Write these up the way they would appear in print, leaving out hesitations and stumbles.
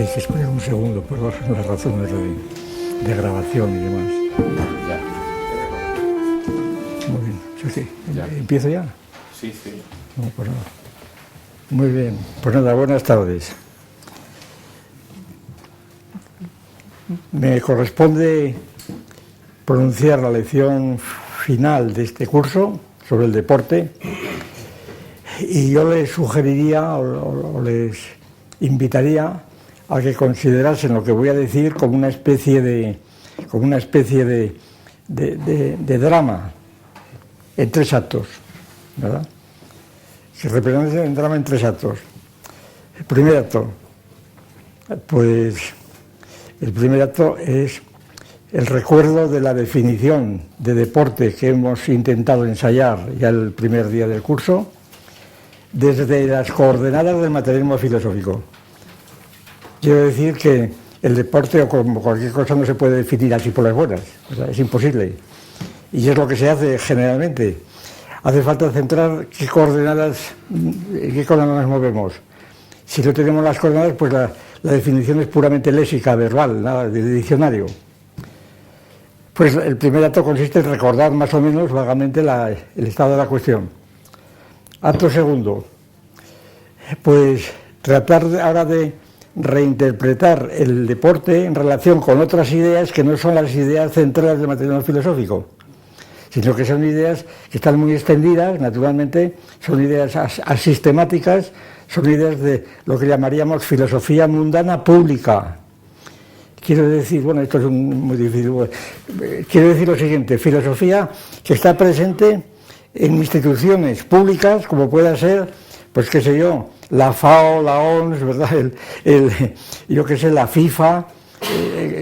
Tenéis que esperar un segundo por las razones de grabación y demás. Ya. Muy bien. Sí. Ya. ¿Empiezo ya? Sí, sí. No, pues nada. Muy bien. Pues nada, buenas tardes. Me corresponde pronunciar la lección final de este curso sobre el deporte y yo les sugeriría o les invitaría a que considerasen lo que voy a decir como una especie de drama en 3 actos, ¿verdad? Que representa el drama en 3 actos. El primer acto, pues el primer acto es el recuerdo de la definición de deporte que hemos intentado ensayar ya el primer día del curso, desde las coordenadas del materialismo filosófico. Quiero decir que el deporte o como cualquier cosa no se puede definir así por las buenas, ¿verdad? Es imposible. Y es lo que se hace generalmente. Hace falta centrar en qué coordenadas nos movemos. Si no tenemos las coordenadas, pues la definición es puramente léxica, verbal, nada de diccionario. Pues el primer acto consiste en recordar más o menos vagamente el estado de la cuestión. Acto segundo, pues tratar ahora de reinterpretar el deporte en relación con otras ideas que no son las ideas centrales del materialismo filosófico, sino que son ideas que están muy extendidas, naturalmente, son ideas asistemáticas, son ideas de lo que llamaríamos filosofía mundana pública. Quiero decir, bueno, esto es muy difícil, quiero decir lo siguiente, filosofía que está presente en instituciones públicas, como pueda ser, pues qué sé yo, la FAO, la OMS, ¿verdad? Yo qué sé, la FIFA,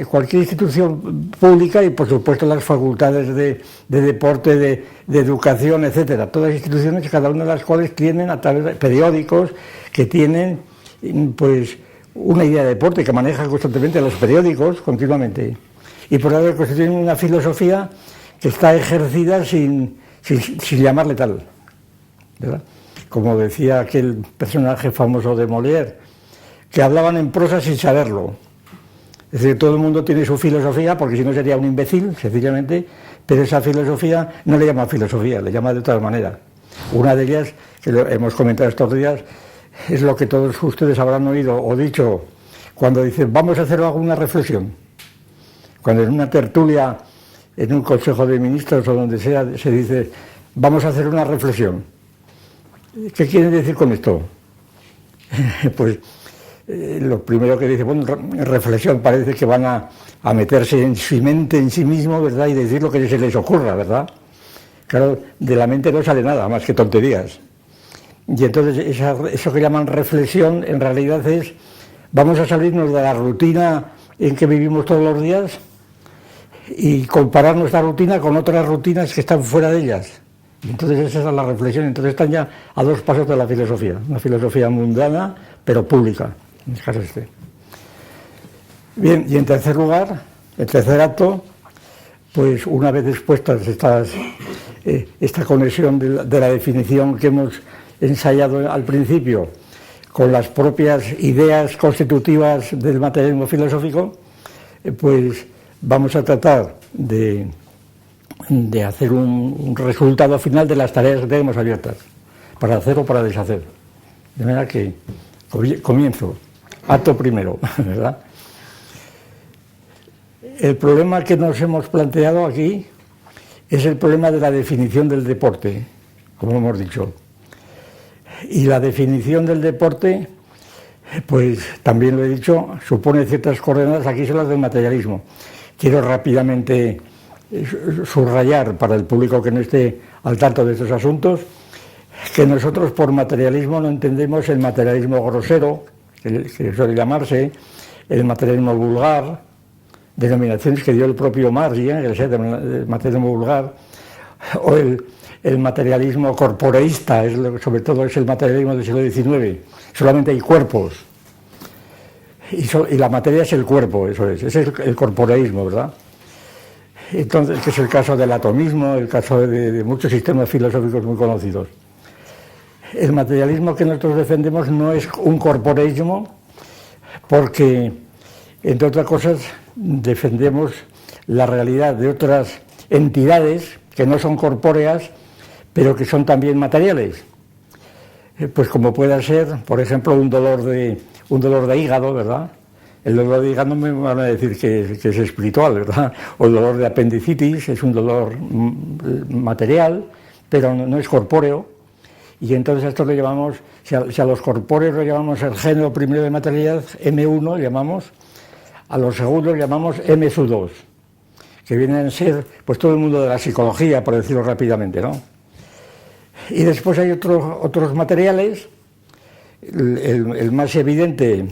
cualquier institución pública y por supuesto las facultades de deporte, de educación, etcétera. Todas las instituciones, cada una de las cuales tienen a través de periódicos que tienen pues una idea de deporte que manejan constantemente los periódicos continuamente. Y por lo tanto tienen una filosofía que está ejercida sin llamarle tal, ¿verdad? Como decía aquel personaje famoso de Molière, que hablaban en prosa sin saberlo. Es decir, todo el mundo tiene su filosofía, porque si no sería un imbécil, sencillamente, pero esa filosofía no le llama filosofía, le llama de otra manera. Una de ellas, que lo hemos comentado estos días, es lo que todos ustedes habrán oído o dicho cuando dicen vamos a hacer alguna reflexión. Cuando en una tertulia, en un consejo de ministros o donde sea, se dice vamos a hacer una reflexión. ¿Qué quieren decir con esto? Pues lo primero que dice, bueno, reflexión, parece que van a meterse en su mente, en sí mismo, ¿verdad? Y decir lo que se les ocurra, ¿verdad? Claro, de la mente no sale nada, más que tonterías. Y entonces eso que llaman reflexión, en realidad es, vamos a salirnos de la rutina en que vivimos todos los días y comparar nuestra rutina con otras rutinas que están fuera de ellas. Y entonces esa es la reflexión, entonces están ya a 2 pasos de la filosofía, una filosofía mundana, pero pública, en el caso este. Bien, y en tercer lugar, el tercer acto, pues una vez expuestas esta conexión de la definición que hemos ensayado al principio con las propias ideas constitutivas del materialismo filosófico, pues vamos a tratar de hacer un resultado final de las tareas que tenemos abiertas, para hacer o para deshacer. De manera que comienzo, acto primero, ¿verdad? El problema que nos hemos planteado aquí es el problema de la definición del deporte, como hemos dicho. Y la definición del deporte, pues también lo he dicho, supone ciertas coordenadas, aquí son las del materialismo. Quiero rápidamente subrayar para el público que no esté al tanto de estos asuntos que nosotros por materialismo no entendemos el materialismo grosero, que suele llamarse, el materialismo vulgar, denominaciones que dio el propio Marx, el materialismo vulgar, o el materialismo corporeísta, sobre todo es el materialismo del siglo XIX, solamente hay cuerpos, y la materia es el cuerpo, ese es el corporeísmo, ¿verdad? Entonces, que es el caso del atomismo, el caso de muchos sistemas filosóficos muy conocidos. El materialismo que nosotros defendemos no es un corporeísmo, porque, entre otras cosas, defendemos la realidad de otras entidades que no son corpóreas, pero que son también materiales. Pues como pueda ser, por ejemplo, un dolor de hígado, ¿verdad? El dolor de hígado me van a decir que es espiritual, ¿verdad? O el dolor de apendicitis es un dolor material, pero no es corpóreo. Y entonces a esto le llamamos, si a los corpóreos le llamamos el género primero de materialidad, M1 llamamos, a los segundos llamamos M2, que vienen a ser pues todo el mundo de la psicología, por decirlo rápidamente, ¿no? Y después hay otros materiales. El más evidente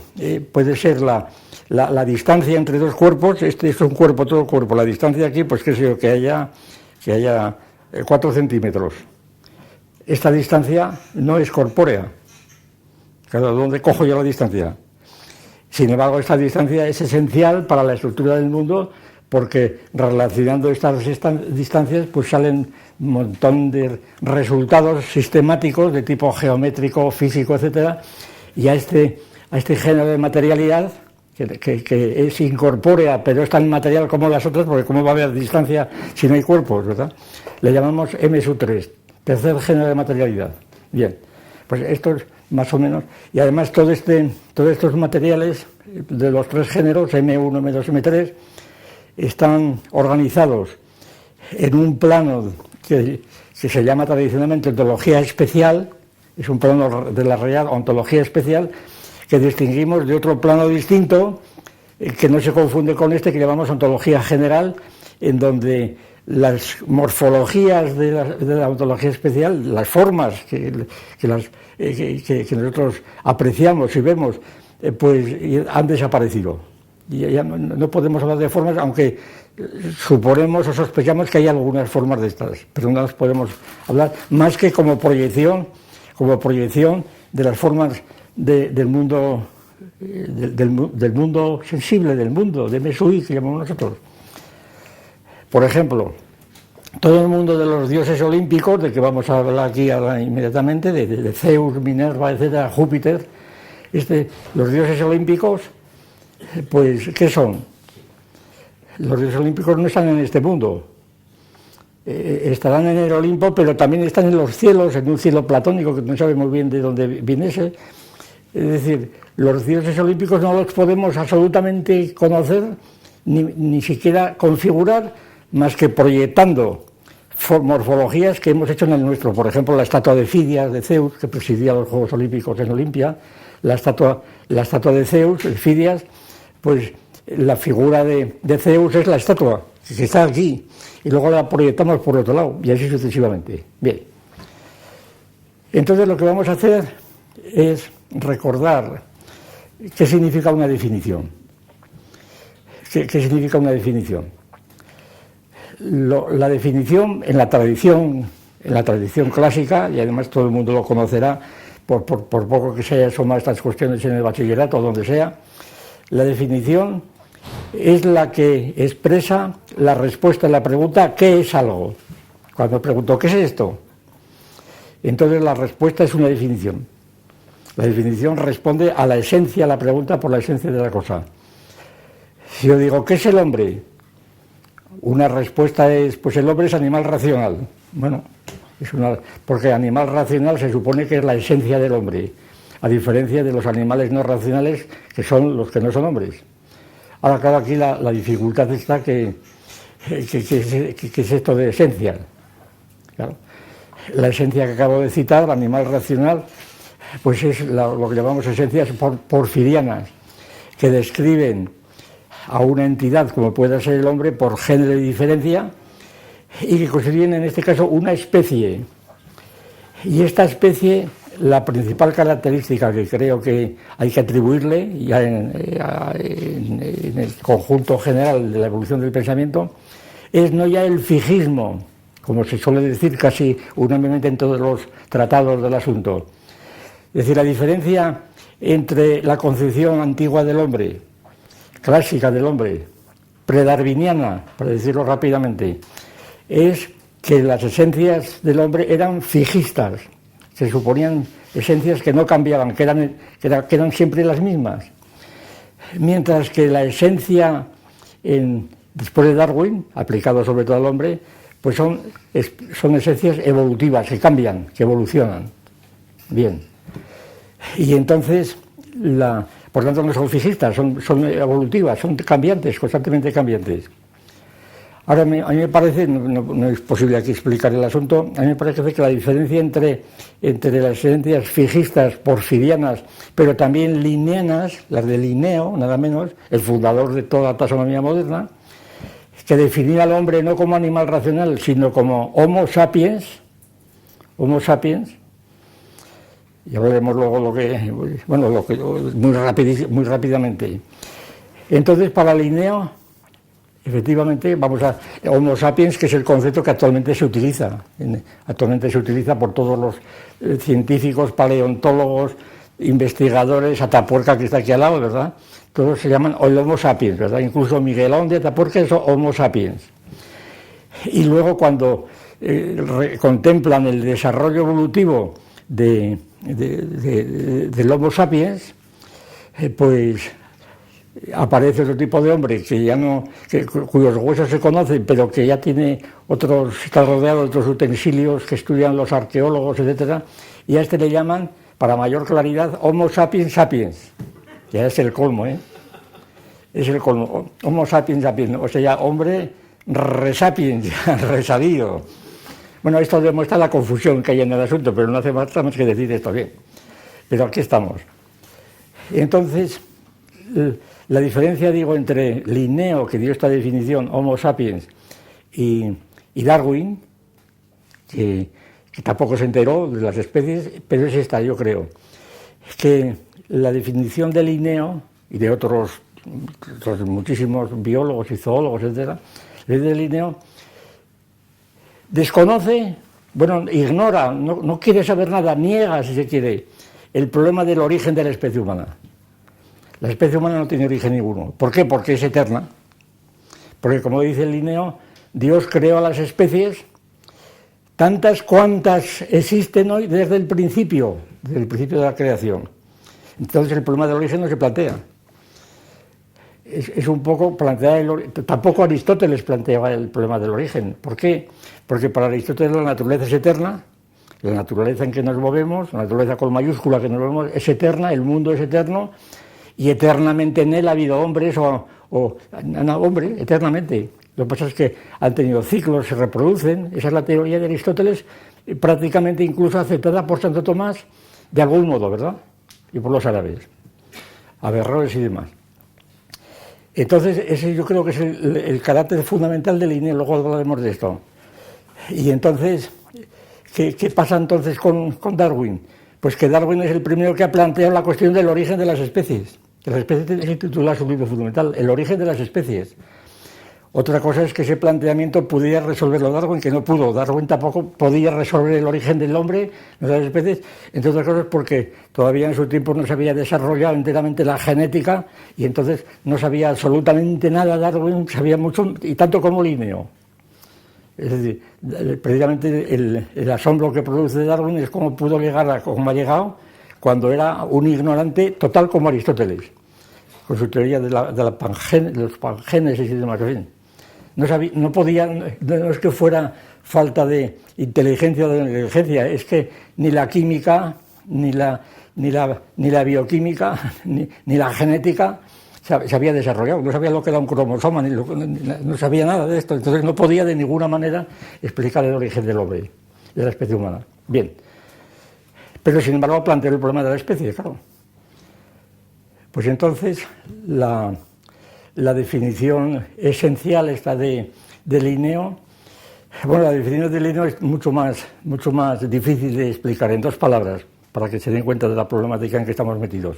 puede ser la distancia entre dos cuerpos. Este es un cuerpo, todo el cuerpo. La distancia aquí, pues qué sé yo, que haya 4 centímetros. Esta distancia no es corpórea. Claro, ¿dónde cojo yo la distancia? Sin embargo, esta distancia es esencial para la estructura del mundo, porque relacionando estas distancias pues salen un montón de resultados sistemáticos de tipo geométrico, físico, etcétera, y a este género de materialidad que es incorpórea pero es tan material como las otras, porque cómo va a haber distancia si no hay cuerpos, ¿verdad? Le llamamos M3, tercer género de materialidad. Bien, pues esto es más o menos, y además todos estos materiales de los tres géneros, M1, M2, M3, están organizados en un plano que se llama tradicionalmente ontología especial, es un plano de la realidad, ontología especial, que distinguimos de otro plano distinto, que no se confunde con este, que llamamos ontología general, en donde las morfologías de la ontología especial, las formas que nosotros apreciamos y vemos, pues han desaparecido. Y ya no podemos hablar de formas, aunque suponemos o sospechamos que hay algunas formas de estas, pero no las podemos hablar más que como proyección de las formas del mundo mundo sensible, del mundo de Mesui, que llamamos nosotros. Por ejemplo, todo el mundo de los dioses olímpicos, de que vamos a hablar aquí ahora inmediatamente, de Zeus, Minerva, etcétera, Júpiter, los dioses olímpicos, pues, ¿qué son? Los dioses olímpicos no están en este mundo. Estarán en el Olimpo, pero también están en los cielos, en un cielo platónico que no sabemos bien de dónde viniese. Es decir, los dioses olímpicos no los podemos absolutamente conocer, ni siquiera configurar, más que proyectando morfologías que hemos hecho en el nuestro. Por ejemplo, la estatua de Fidias, de Zeus, que presidía los Juegos Olímpicos en Olimpia, la estatua de Zeus, Fidias, pues la figura de Zeus es la estatua, que está aquí, y luego la proyectamos por otro lado, y así sucesivamente. Bien. Entonces lo que vamos a hacer es recordar qué significa una definición. ¿Qué significa una definición? La definición en la tradición clásica, y además todo el mundo lo conocerá, por poco que se haya asomado estas cuestiones en el bachillerato o donde sea, la definición es la que expresa la respuesta a la pregunta ¿qué es algo? Cuando pregunto ¿qué es esto? Entonces la respuesta es una definición. La definición responde a la esencia, a la pregunta por la esencia de la cosa. Si yo digo ¿qué es el hombre? Una respuesta es, pues el hombre es animal racional. Bueno, porque animal racional se supone que es la esencia del hombre, a diferencia de los animales no racionales, que son los que no son hombres. Ahora, claro, aquí la dificultad está que es esto de esencia. Claro. La esencia que acabo de citar, el animal racional, pues es lo que llamamos esencias porfirianas, que describen a una entidad como pueda ser el hombre por género y diferencia, y que constituyen en este caso una especie. Y esta especie, la principal característica que creo que hay que atribuirle ya en el conjunto general de la evolución del pensamiento, es no ya el fijismo, como se suele decir casi unánimemente en todos los tratados del asunto. Es decir, la diferencia entre la concepción antigua del hombre, clásica del hombre, predarwiniana, para decirlo rápidamente, es que las esencias del hombre eran fijistas, se suponían esencias que no cambiaban, que eran siempre las mismas. Mientras que la esencia, después de Darwin, aplicado sobre todo al hombre, pues son esencias evolutivas, que cambian, que evolucionan. Bien. Y entonces, por tanto, no son fijistas, son evolutivas, son cambiantes, constantemente cambiantes. Ahora, a mí me parece, no es posible aquí explicar el asunto, a mí me parece que la diferencia entre las esencias fijistas, porfirianas, pero también linneanas, las de Linneo, nada menos, el fundador de toda la taxonomía moderna, que definía al hombre no como animal racional, sino como Homo sapiens, y hablaremos luego muy rápidamente. Entonces, para Linneo, efectivamente, Homo sapiens, que es el concepto que actualmente se utiliza por todos los científicos, paleontólogos, investigadores, Atapuerca, que está aquí al lado, ¿verdad? Todos se llaman Homo sapiens, ¿verdad? Incluso Miguelón de Atapuerca es Homo sapiens. Y luego, cuando contemplan el desarrollo evolutivo del Homo sapiens, pues aparece otro tipo de hombre cuyos huesos se conocen, pero que ya está rodeado de otros utensilios que estudian los arqueólogos, etcétera, y a este le llaman, para mayor claridad, Homo sapiens sapiens. Ya es el colmo, ¿eh? Es el colmo. Homo sapiens sapiens, o sea, ya hombre resapiens, resabido. Bueno, esto demuestra la confusión que hay en el asunto, pero no hace más que decir esto bien. Pero aquí estamos. Entonces, la diferencia, digo, entre Linneo, que dio esta definición, Homo sapiens, y Darwin, que tampoco se enteró de las especies, pero es esta, yo creo, que la definición de Linneo y de otros muchísimos biólogos y zoólogos, etcétera, de Linneo, desconoce, ignora, no quiere saber nada, niega, si se quiere, el problema del origen de la especie humana. La especie humana no tiene origen ninguno. ¿Por qué? Porque es eterna. Porque, como dice Linneo, Dios creó a las especies tantas cuantas existen hoy desde el principio de la creación. Entonces el problema del origen no se plantea. Es un poco plantear tampoco Aristóteles planteaba el problema del origen. ¿Por qué? Porque para Aristóteles la naturaleza es eterna, la naturaleza en que nos movemos, la naturaleza con mayúscula que nos movemos es eterna, el mundo es eterno, y eternamente en él ha habido hombres hombre, eternamente. Lo que pasa es que han tenido ciclos, se reproducen. Esa es la teoría de Aristóteles, prácticamente incluso aceptada por Santo Tomás, de algún modo, ¿verdad? Y por los árabes, Averroes y demás. Entonces, ese yo creo que es el carácter fundamental de Linneo, luego hablaremos de esto. Y entonces, ¿qué pasa entonces con Darwin? Pues que Darwin es el primero que ha planteado la cuestión del origen de las especies. De las especies se titula su libro fundamental, El origen de las especies. Otra cosa es que ese planteamiento pudiera resolverlo Darwin, que no pudo. Darwin tampoco podía resolver el origen del hombre, de las especies, entre otras cosas porque todavía en su tiempo no se había desarrollado enteramente la genética y entonces no sabía absolutamente nada Darwin, sabía mucho, y tanto como Linneo. Es decir, precisamente el asombro que produce Darwin es cómo pudo llegar a como ha llegado cuando era un ignorante total como Aristóteles, con su teoría de los pangénesis y demás. En fin, no podía, no es que fuera falta de inteligencia o de negligencia, es que ni la química, ni la bioquímica, ni la genética se había desarrollado, no sabía lo que era un cromosoma, no sabía nada de esto, entonces no podía de ninguna manera explicar el origen del hombre, de la especie humana. Bien, pero sin embargo planteó el problema de la especie, claro. Pues entonces la definición esencial esta de Linneo, la definición de Linneo es mucho más difícil de explicar en dos palabras, para que se den cuenta de la problemática en que estamos metidos.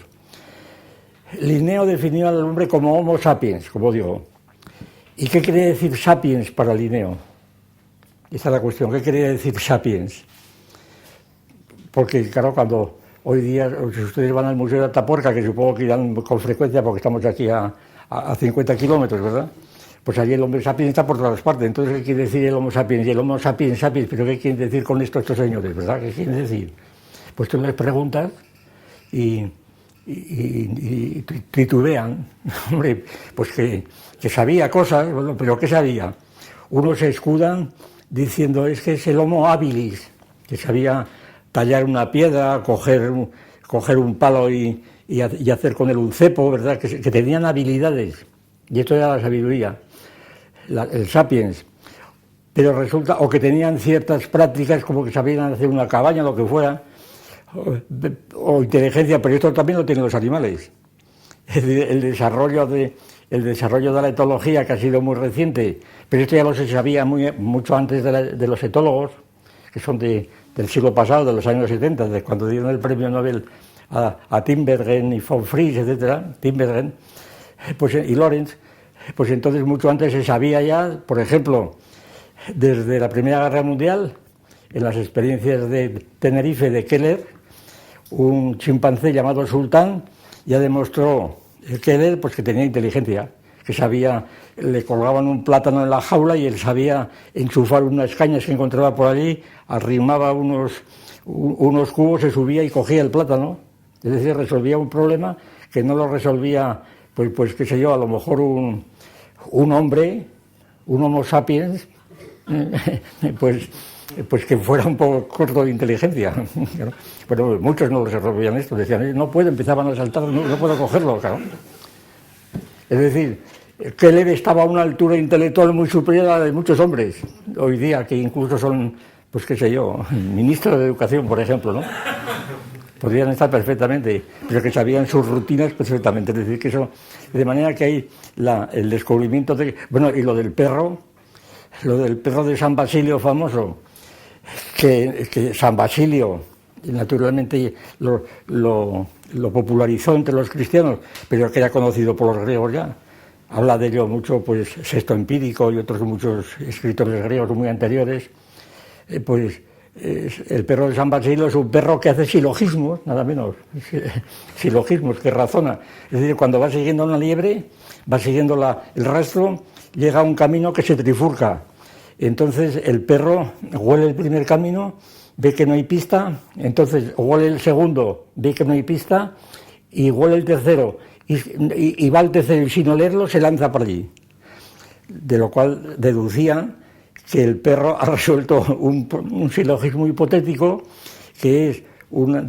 Linneo definió al hombre como Homo sapiens, como digo. ¿Y qué quiere decir sapiens para Linneo? Esa es la cuestión, ¿qué quiere decir sapiens? Porque, claro, cuando hoy día, si ustedes van al Museo de Atapuerca, que supongo que irán con frecuencia porque estamos aquí a 50 kilómetros, ¿verdad? Pues allí el hombre sapiens está por todas partes. Entonces, ¿qué quiere decir el Homo sapiens? Y el Homo sapiens sapiens, ¿pero qué quieren decir con esto estos señores, verdad? ¿Qué quieren decir? Pues tú les preguntas y y titubean. Hombre, pues que sabía cosas, bueno, pero ¿qué sabía? Unos se escudan diciendo es que es el Homo habilis, que sabía tallar una piedra, coger un palo y hacer con él un cepo, ¿verdad? Que tenían habilidades, y esto era la sabiduría, el sapiens. Pero resulta, o que tenían ciertas prácticas como que sabían hacer una cabaña, lo que fuera, o inteligencia, pero esto también lo tienen los animales. Es decir, el desarrollo de la etología, que ha sido muy reciente, pero esto ya lo se sabía mucho antes de los etólogos, que son del siglo pasado, de los años 70, de cuando dieron el premio Nobel a Tinbergen y von Fries, etcétera, Tinbergen, pues, y Lorenz, pues entonces mucho antes se sabía ya, por ejemplo, desde la Primera Guerra Mundial, en las experiencias de Tenerife de Keller, un chimpancé llamado Sultán ya demostró Keller pues que tenía inteligencia, que sabía, le colgaban un plátano en la jaula y él sabía enchufar unas cañas que encontraba por allí, arrimaba unos cubos, se subía y cogía el plátano, es decir, resolvía un problema que no lo resolvía, pues qué sé yo, a lo mejor un hombre, un Homo sapiens, pues que fuera un poco corto de inteligencia. Pero muchos no resolvían esto, decían, no puedo, empezaban a saltar, no puedo cogerlo, claro. Es decir, Keller estaba a una altura intelectual muy superior a la de muchos hombres, hoy día, que incluso son, pues qué sé yo, ministros de Educación, por ejemplo, ¿no? Podrían estar perfectamente, pero que sabían sus rutinas perfectamente. Es decir, que eso, de manera que hay el descubrimiento de... Bueno, y lo del perro de San Basilio famoso, que San Basilio naturalmente lo popularizó entre los cristianos, pero que era conocido por los griegos ya. Habla de ello mucho pues Sexto Empírico y otros muchos escritores griegos muy anteriores. El perro de San Basilio es un perro que hace silogismos, nada menos, silogismos, que razona. Es decir, cuando va siguiendo una liebre, va siguiendo el rastro, llega a un camino que se trifurca. Entonces el perro huele el primer camino, ve que no hay pista, entonces huele el segundo, ve que no hay pista, y huele el tercero, y va al tercero, y sin olerlo se lanza por allí. De lo cual deducían que el perro ha resuelto un silogismo hipotético, que es un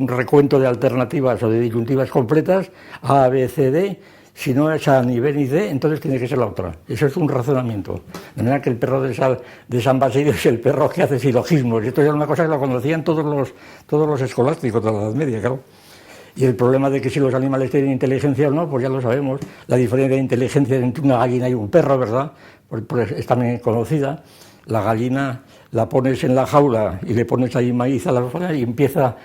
recuento de alternativas o de disyuntivas completas, A, B, C, D. Si no es A ni B ni C, entonces tiene que ser la otra. Eso es un razonamiento. De manera que el perro de San Basilio es el perro que hace silogismos. Y esto era una cosa que lo conocían todos los escolásticos de la Edad Media, claro. Y el problema de que si los animales tienen inteligencia o no, pues ya lo sabemos. La diferencia de inteligencia entre una gallina y un perro, ¿verdad? Pues es también conocida. La gallina la pones en la jaula y le pones ahí maíz a la afuera y empieza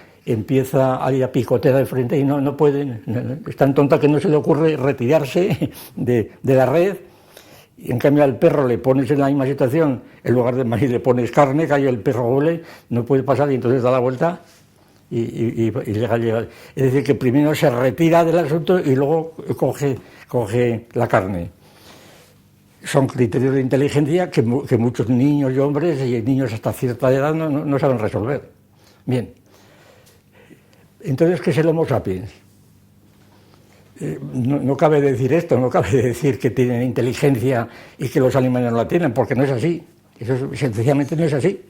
ahí a picotear de frente y no pueden, es tan tonta que no se le ocurre retirarse de la red. Y en cambio al perro le pones en la misma situación, en lugar de maíz le pones carne, que ahí el perro huele, no puede pasar y entonces da la vuelta y llega. Es decir, que primero se retira del asunto y luego coge la carne. Son criterios de inteligencia que muchos niños y hombres y niños hasta cierta edad no saben resolver. Bien. Entonces, ¿qué es el Homo sapiens? No cabe decir esto, no cabe decir que tienen inteligencia y que los animales no la tienen, porque no es así. Eso sencillamente no es así.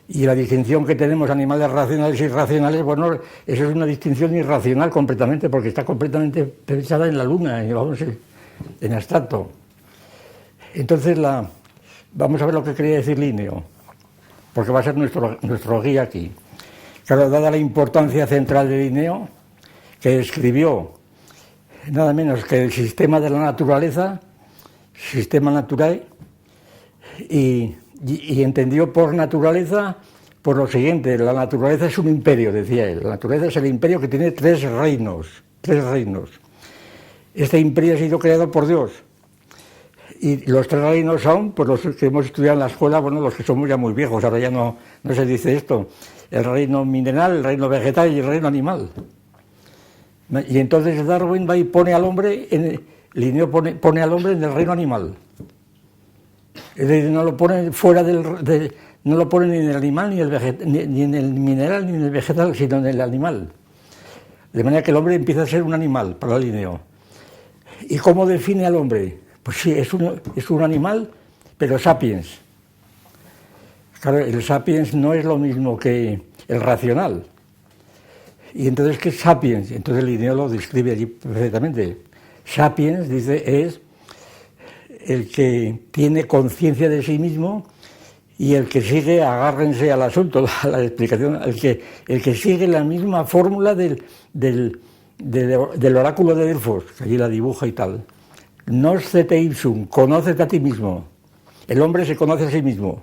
Y la distinción que tenemos animales racionales y irracionales, bueno, eso es una distinción irracional completamente, porque está completamente pensada en la luna, en abstracto. Entonces, vamos a ver lo que quería decir Linneo, porque va a ser nuestro guía aquí. Claro, dada la importancia central de Linneo, que escribió nada menos que el sistema de la naturaleza, sistema naturae, y entendió por naturaleza por lo siguiente: la naturaleza es un imperio, decía él. La naturaleza es el imperio que tiene tres reinos. Este imperio ha sido creado por Dios. Y los tres reinos son, pues los que hemos estudiado en la escuela, bueno, los que somos ya muy viejos, ahora ya no se dice esto: el reino mineral, el reino vegetal y el reino animal. Y entonces Darwin va y pone al hombre, Linneo pone al hombre en el reino animal. Es decir, no lo pone fuera no lo pone ni en el animal, ni en el mineral, ni en el vegetal, sino en el animal. De manera que el hombre empieza a ser un animal para Linneo. ¿Y cómo define al hombre? Pues sí, es un animal, pero sapiens. Claro, el sapiens no es lo mismo que el racional. Y entonces, ¿qué es sapiens? Entonces Linneo lo describe allí perfectamente. Sapiens, dice, es el que tiene conciencia de sí mismo y el que sigue, agárrense al asunto, a la explicación, el que sigue la misma fórmula del oráculo de Delfos, que allí la dibuja y tal. Nosce te ipsum, conócete a ti mismo. El hombre se conoce a sí mismo.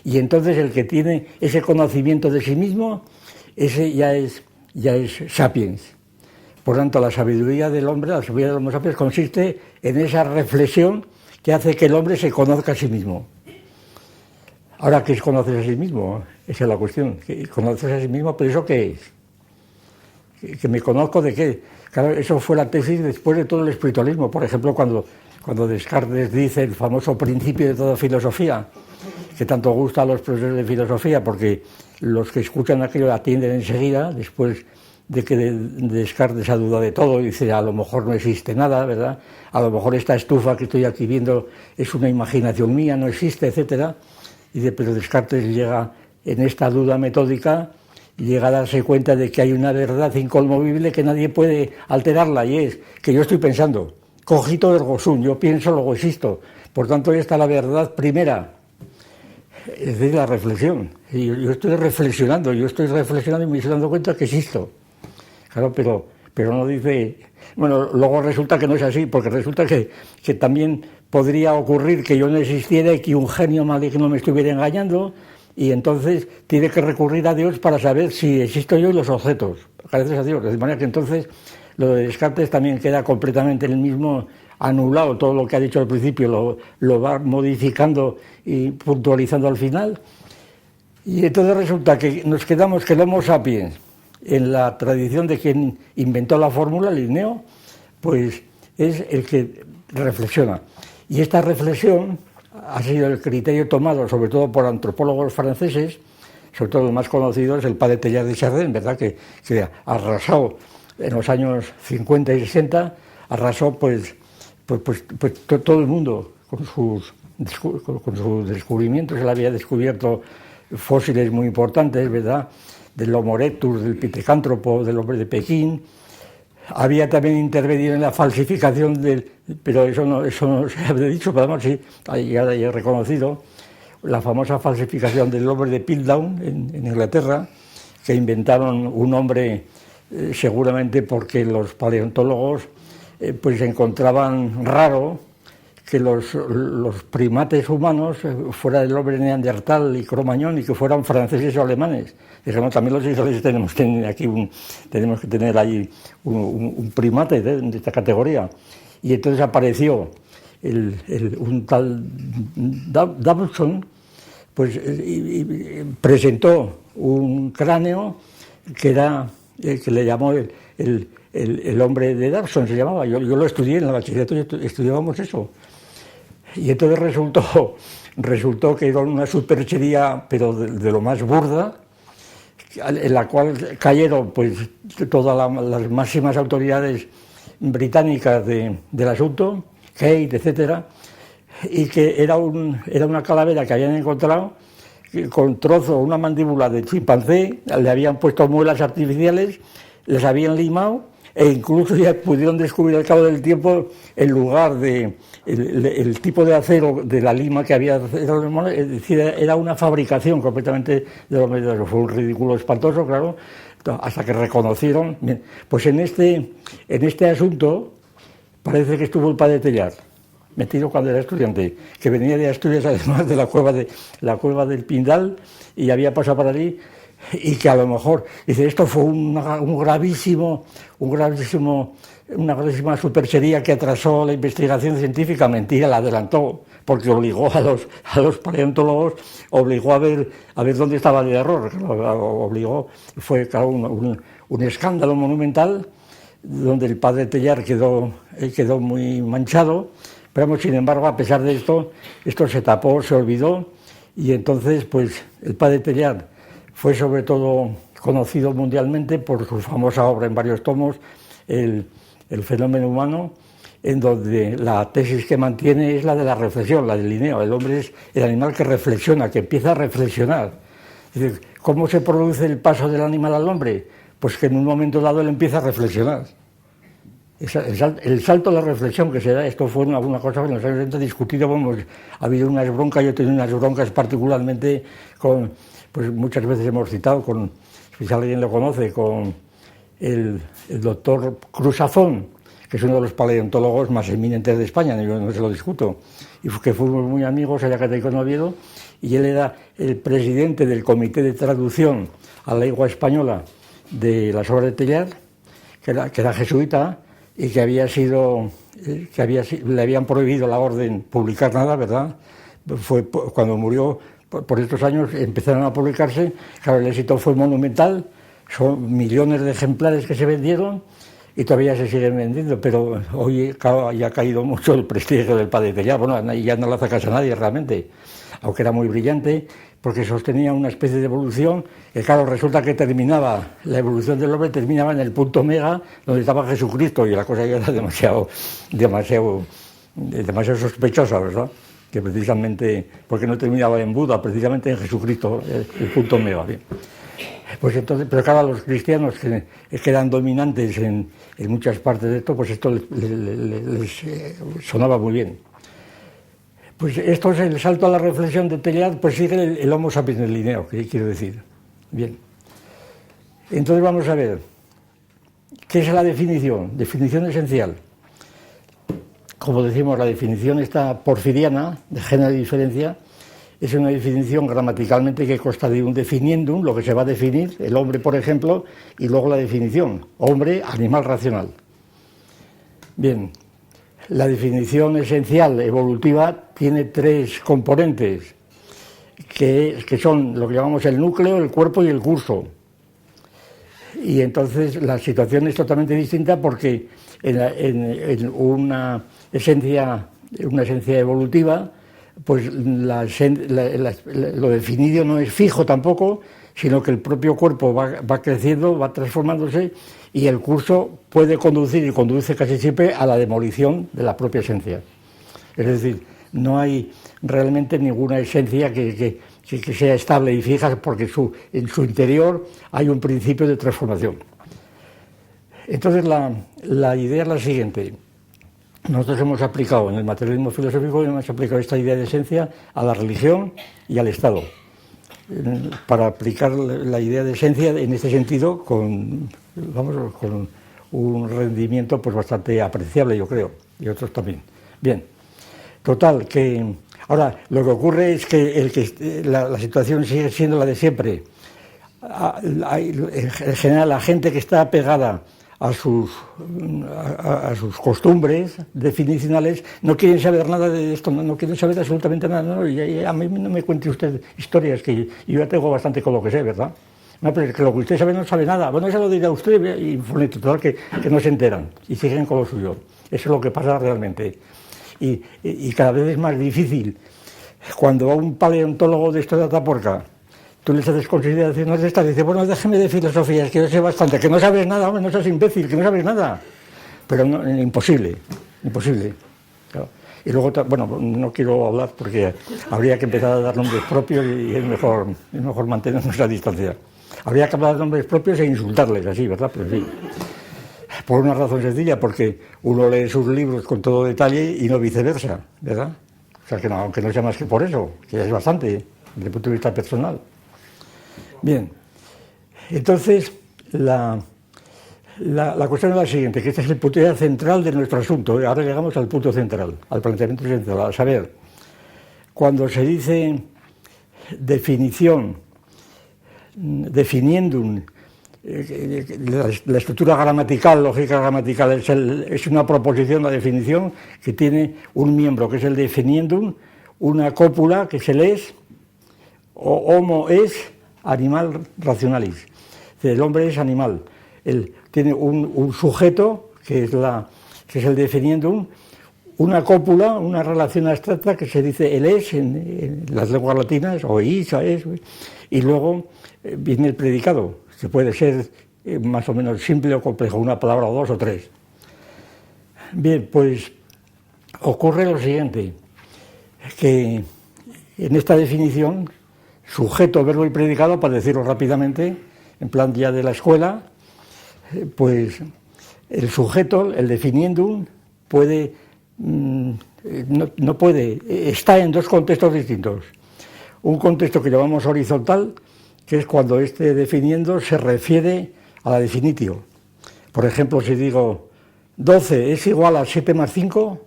Y entonces el que tiene ese conocimiento de sí mismo, ese ya es sapiens. Por tanto, la sabiduría del hombre, la sabiduría del Homo sapiens, consiste en esa reflexión que hace que el hombre se conozca a sí mismo. Ahora, ¿qué es conocerse a sí mismo? Esa es la cuestión. Conocerse a sí mismo, ¿pero eso qué es? ¿Que me conozco de qué? Claro, eso fue la tesis después de todo el espiritualismo. Por ejemplo, cuando Descartes dice el famoso principio de toda filosofía, que tanto gusta a los profesores de filosofía, porque los que escuchan aquello lo atienden enseguida, después de que Descartes ha dudado de todo, y dice, a lo mejor no existe nada, ¿verdad? A lo mejor esta estufa que estoy aquí viendo es una imaginación mía, no existe, etcétera. Y dice, pero Descartes llega en esta duda metódica y llega a darse cuenta de que hay una verdad inconmovible que nadie puede alterarla, y es que yo estoy pensando, cogito ergo sum, yo pienso, luego existo. Por tanto, ahí está la verdad primera, es decir, la reflexión. Y yo estoy reflexionando y me estoy dando cuenta que existo. Claro, pero no dice... Bueno, luego resulta que no es así, porque resulta que también podría ocurrir que yo no existiera y que un genio maligno me estuviera engañando, y entonces tiene que recurrir a Dios para saber si existo yo y los objetos. Gracias a Dios. De manera que entonces lo de Descartes también queda completamente el mismo, anulado. Todo lo que ha dicho al principio lo va modificando y puntualizando al final. Y entonces resulta que nos quedamos que el Homo sapiens, en la tradición de quien inventó la fórmula, Linneo, pues es el que reflexiona. Y esta reflexión ha sido el criterio tomado sobre todo por antropólogos franceses, sobre todo el más conocido es el padre Teilhard de Chardin, ¿verdad? Que arrasó en los años 50 y 60, arrasó pues todo el mundo con sus descubrimientos. Él había descubierto fósiles muy importantes, ¿verdad? Del Homo erectus, del pitecántropo, del hombre de Pekín. Había también intervenido en la falsificación pero eso no se había dicho, pero además sí, ya he reconocido, la famosa falsificación del hombre de Piltdown en Inglaterra, que inventaron un hombre seguramente porque los paleontólogos pues encontraban raro que los primates humanos, fuera del hombre neandertal y cromañón, y que fueran franceses o alemanes. Dijimos, también los israelíes tenemos que tener allí un primate de esta categoría. Y entonces apareció un tal Dobson, pues y presentó un cráneo que le llamó el hombre de Dobson, se llamaba. Yo lo estudié en la bachillerato, estudiábamos eso. Y entonces resultó que era una superchería, pero de lo más burda, en la cual cayeron pues todas las máximas autoridades británicas del asunto, Kate, etcétera, y que era una calavera que habían encontrado con trozo, una mandíbula de chimpancé, le habían puesto muelas artificiales, les habían limado, e incluso ya pudieron descubrir al cabo del tiempo el lugar el tipo de acero de la lima que había, es decir, era una fabricación completamente de los medios. Fue un ridículo espantoso, claro, hasta que reconocieron. Bien, pues en este asunto parece que estuvo el padre Teilhard, metido cuando era estudiante, que venía de Asturias, además de la cueva del Pindal, y había pasado por allí, y que a lo mejor, dice, esto fue una gravísima superchería que atrasó la investigación científica. Mentira, la adelantó, porque obligó a los paleontólogos, obligó a ver dónde estaba el error, fue claro, un escándalo monumental, donde el padre Teilhard quedó muy manchado, pero sin embargo, a pesar de esto se tapó, se olvidó, y entonces pues el padre Teilhard fue sobre todo conocido mundialmente por su famosa obra en varios tomos, el fenómeno humano, en donde la tesis que mantiene es la de la reflexión, la del Linneo. El hombre es el animal que reflexiona, que empieza a reflexionar. Es decir, ¿cómo se produce el paso del animal al hombre? Pues que en un momento dado él empieza a reflexionar. El salto a la reflexión que se da, esto fue una cosa que en los años 70 discutido, ha habido unas broncas, yo he tenido unas broncas particularmente con, pues muchas veces hemos citado, con, si alguien lo conoce, con el doctor Cruzazón, que es uno de los paleontólogos más eminentes de España, yo no se lo discuto, y que fuimos muy amigos allá que en Oviedo, y él era el presidente del Comité de Traducción a la Lengua Española de las obras de Teilhard, que era jesuita, y que le habían prohibido la orden publicar nada, ¿verdad? Fue cuando murió, por estos años empezaron a publicarse, claro, el éxito fue monumental, son millones de ejemplares que se vendieron y todavía se siguen vendiendo, pero hoy ya ha caído mucho el prestigio del padre Teilhard. Bueno, ya no lo hace caso a nadie realmente, aunque era muy brillante, porque sostenía una especie de evolución, que claro, resulta que la evolución del hombre terminaba en el punto omega, donde estaba Jesucristo, y la cosa ya era demasiado sospechosa, ¿verdad? Que precisamente, porque no terminaba en Buda, precisamente en Jesucristo, el punto omega. Bien. Pues entonces, pero claro, a los cristianos que eran dominantes en muchas partes de esto, pues esto les sonaba muy bien. Pues esto es el salto a la reflexión de Teilhard, pues sigue el Homo sapiens del Linneo, que quiero decir. Bien. Entonces vamos a ver, ¿qué es la definición? Definición esencial. Como decimos, la definición esta porfiriana, de género y diferencia, es una definición gramaticalmente que consta de un definiendum, lo que se va a definir, el hombre, por ejemplo, y luego la definición, hombre, animal racional. Bien. La definición esencial evolutiva tiene tres componentes, que son lo que llamamos el núcleo, el cuerpo y el curso. Y entonces la situación es totalmente distinta porque en una esencia evolutiva, pues lo definido no es fijo tampoco, sino que el propio cuerpo va creciendo, va transformándose, y el curso puede conducir, y conduce casi siempre, a la demolición de la propia esencia. Es decir, no hay realmente ninguna esencia que sea estable y fija, porque en su interior hay un principio de transformación. Entonces la idea es la siguiente. Nosotros hemos aplicado, en el materialismo filosófico, hemos aplicado esta idea de esencia a la religión y al Estado, para aplicar la idea de esencia en este sentido con un rendimiento pues bastante apreciable, yo creo, y otros también. Bien, total, que ahora lo que ocurre es que la situación sigue siendo la de siempre. En general, la gente que está pegada a sus costumbres definicionales no quieren saber nada de esto, no quieren saber absolutamente nada. No, y a mí no me cuente usted historias, que yo ya tengo bastante con lo que sé, ¿verdad? No, pero es que lo que usted sabe no sabe nada. Bueno, eso lo dirá usted, y total, que no se enteran y siguen con lo suyo. Eso es lo que pasa realmente. Y cada vez es más difícil. Cuando a un paleontólogo de esto de Atapuerca tú les haces consideraciones de estas, dice, bueno, déjeme de filosofía, es que yo sé bastante, que no sabes nada, hombre, no seas imbécil, que no sabes nada. Pero no, imposible. Claro. Y luego, bueno, no quiero hablar porque habría que empezar a dar nombres propios y es mejor mantener nuestra distancia. Habría que hablar de nombres propios e insultarles, así, ¿verdad? Pero sí. Por una razón sencilla, porque uno lee sus libros con todo detalle y no viceversa, ¿verdad? O sea, que no, aunque no sea más que por eso, que ya es bastante, desde el punto de vista personal. Bien, entonces la cuestión es la siguiente, que este es el punto central de nuestro asunto. Ahora llegamos al punto central, al planteamiento central, a saber, cuando se dice definición, definiendum, la estructura gramatical, lógica gramatical, es una proposición, la definición, que tiene un miembro, que es el definiendum, una cópula, que es el es, o homo es, animal rationalis. El hombre es animal. Él tiene un sujeto, que es el definiendum, una cópula, una relación abstracta que se dice el es en las lenguas latinas, o is, es, y luego viene el predicado, que puede ser más o menos simple o complejo, una palabra o dos o tres. Bien, pues ocurre lo siguiente, que en esta definición, sujeto, verbo y predicado, para decirlo rápidamente, en plan ya de la escuela, pues el sujeto, el definiendum, puede, no puede, está en dos contextos distintos. Un contexto que llamamos horizontal, que es cuando este definiendo se refiere a la definitio. Por ejemplo, si digo 12 es igual a 7 más 5,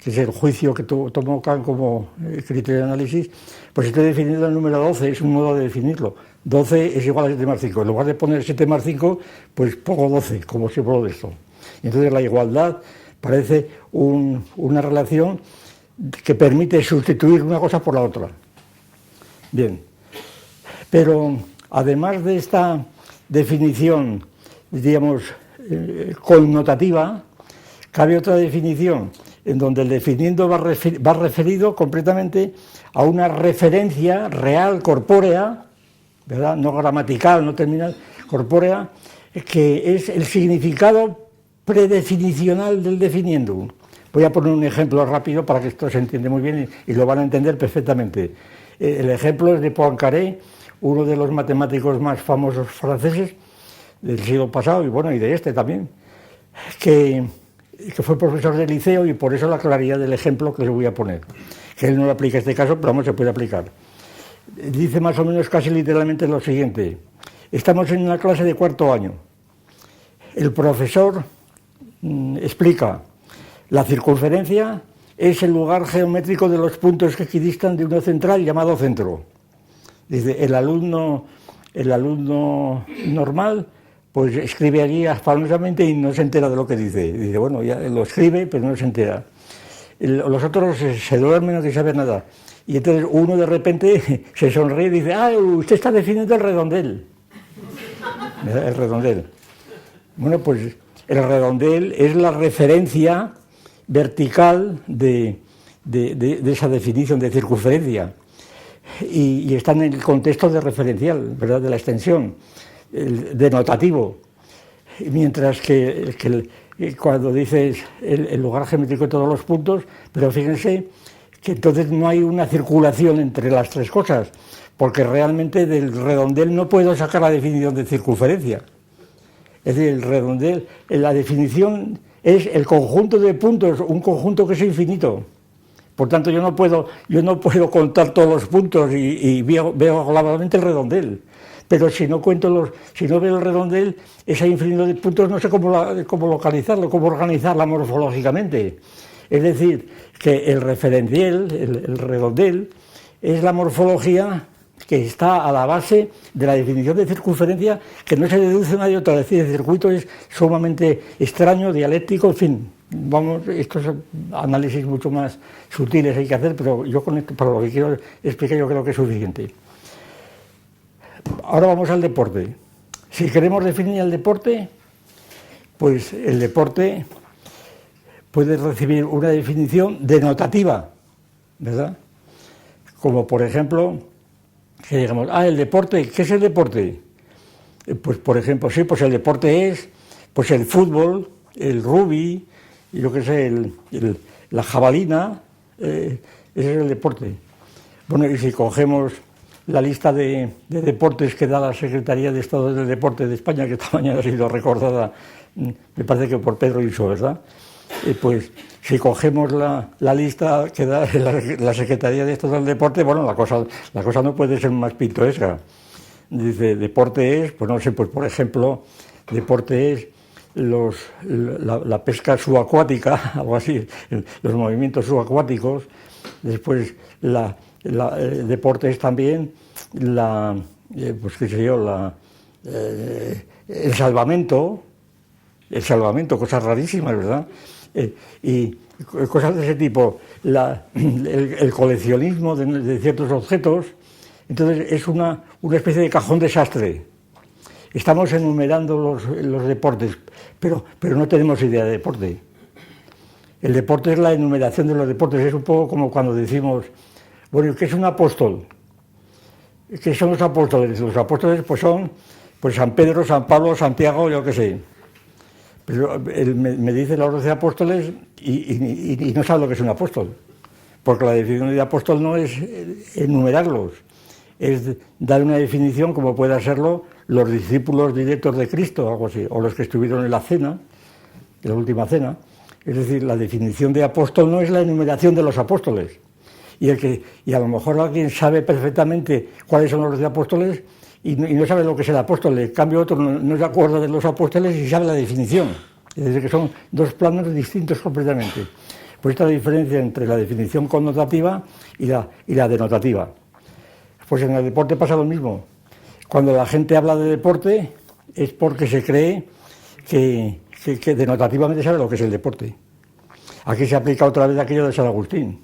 que es el juicio que tomó Kant como criterio de análisis, pues estoy definiendo el número 12, es un modo de definirlo. 12 es igual a 7 más 5. En lugar de poner 7 más 5, pues pongo 12, como símbolo de esto. Y entonces la igualdad parece una relación que permite sustituir una cosa por la otra. Bien, pero además de esta definición, digamos, connotativa, cabe otra definición en donde el definiendo va referido completamente a una referencia real, corpórea, ¿verdad? No gramatical, no terminal, corpórea, que es el significado predefinicional del definiendo. Voy a poner un ejemplo rápido para que esto se entienda muy bien y lo van a entender perfectamente. El ejemplo es de Poincaré, uno de los matemáticos más famosos franceses del siglo pasado y bueno, y de este también, que fue profesor de liceo y por eso la claridad del ejemplo que les voy a poner. Que él no lo aplica en este caso, pero vamos, se puede aplicar. Dice más o menos casi literalmente lo siguiente. Estamos en una clase de cuarto año. El profesor explica, la circunferencia es el lugar geométrico de los puntos que equidistan de uno central llamado centro. Dice, el alumno normal pues escribe allí afanosamente y no se entera de lo que dice. Dice, bueno, ya lo escribe, pero no se entera. Los otros se duermen, no quieren saber nada. Y entonces uno de repente se sonríe y dice, usted está definiendo el redondel. El redondel. Bueno, pues el redondel es la referencia vertical de esa definición de circunferencia. Y está en el contexto de referencial, ¿verdad?, de la extensión, denotativo. Mientras que cuando dices el lugar geométrico de todos los puntos, pero fíjense que entonces no hay una circulación entre las tres cosas, porque realmente del redondel no puedo sacar la definición de circunferencia. Es decir, el redondel, la definición es el conjunto de puntos, un conjunto que es infinito. Por tanto, yo no puedo contar todos los puntos y veo globalmente el redondel. Pero si no veo el redondel, ese infinito de puntos no sé cómo localizarlo, cómo organizarla morfológicamente. Es decir, que el referencial, el redondel, es la morfología que está a la base de la definición de circunferencia, que no se deduce una de otra. Es decir, el circuito es sumamente extraño, dialéctico, en fin. Vamos, estos son análisis mucho más sutiles hay que hacer, pero yo con esto, para lo que quiero explicar, yo creo que es suficiente. Ahora vamos al deporte. Si queremos definir el deporte, pues el deporte puede recibir una definición denotativa, ¿verdad? Como por ejemplo, que digamos, el deporte, ¿qué es el deporte? Pues por ejemplo, sí, pues el deporte es pues el fútbol, el rugby, yo qué sé, la jabalina, ese es el deporte. Bueno, y si cogemos la lista de deportes que da la Secretaría de Estado del Deporte de España, que esta mañana ha sido recordada, me parece que por Pedro Iso, ¿verdad? Pues si cogemos la lista que da la Secretaría de Estado del Deporte, bueno, la cosa no puede ser más pintoresca. Dice, deporte es, pues no sé, pues por ejemplo, deporte es la pesca subacuática, algo así, los movimientos subacuáticos. Después deporte es también pues qué sé yo, el salvamento, cosas rarísimas, ¿verdad? Y cosas de ese tipo, el coleccionismo de ciertos objetos. Entonces es una especie de cajón desastre. Estamos enumerando los deportes, pero no tenemos idea de deporte. El deporte es la enumeración de los deportes, es un poco como cuando decimos, bueno, ¿qué es un apóstol? ¿Qué son los apóstoles? Los apóstoles pues son pues San Pedro, San Pablo, Santiago, yo qué sé. Pero él me dice los 12 apóstoles y no sabe lo que es un apóstol. Porque la definición de apóstol no es enumerarlos, es dar una definición como pueda serlo los discípulos directos de Cristo, o algo así, o los que estuvieron en la cena, en la última cena. Es decir, la definición de apóstol no es la enumeración de los apóstoles. Y a lo mejor alguien sabe perfectamente cuáles son los 12 apóstoles y no sabe lo que es el apóstol. En cambio, otro no se acuerda de los apóstoles y sabe la definición. Es decir, que son dos planos distintos completamente. Pues esta diferencia entre la definición connotativa y la denotativa. Pues en el deporte pasa lo mismo. Cuando la gente habla de deporte es porque se cree que denotativamente sabe lo que es el deporte. Aquí se aplica otra vez aquello de San Agustín.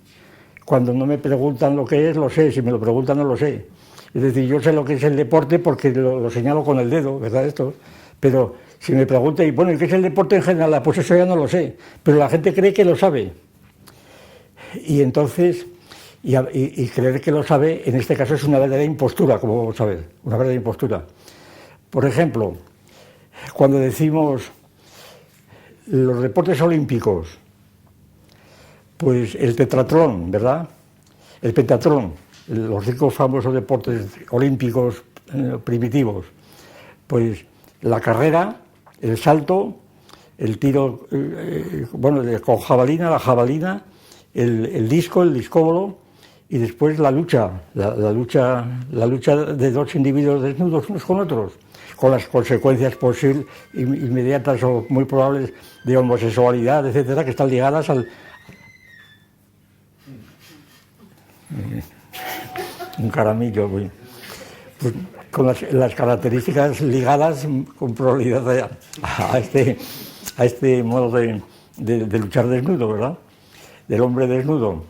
Cuando no me preguntan lo que es, lo sé. Si me lo preguntan, no lo sé. Es decir, yo sé lo que es el deporte porque lo señalo con el dedo, ¿verdad? Pero si me preguntan, y bueno, ¿y qué es el deporte en general? Pues eso ya no lo sé. Pero la gente cree que lo sabe. Y entonces, y creer que lo sabe, en este caso es una verdadera impostura, como vamos a ver, una verdadera impostura. Por ejemplo, cuando decimos los deportes olímpicos, pues el tetratlón, ¿verdad? El pentatlón, los 5 famosos deportes olímpicos primitivos, pues la carrera, el salto, el tiro, con jabalina, la jabalina, el disco, el discóbolo, y después la lucha de dos individuos desnudos unos con otros, con las consecuencias posibles, inmediatas o muy probables de homosexualidad, etcétera, que están ligadas al... Un caramillo, pues, con las características ligadas con probabilidad a este modo de luchar desnudo, ¿verdad? Del hombre desnudo.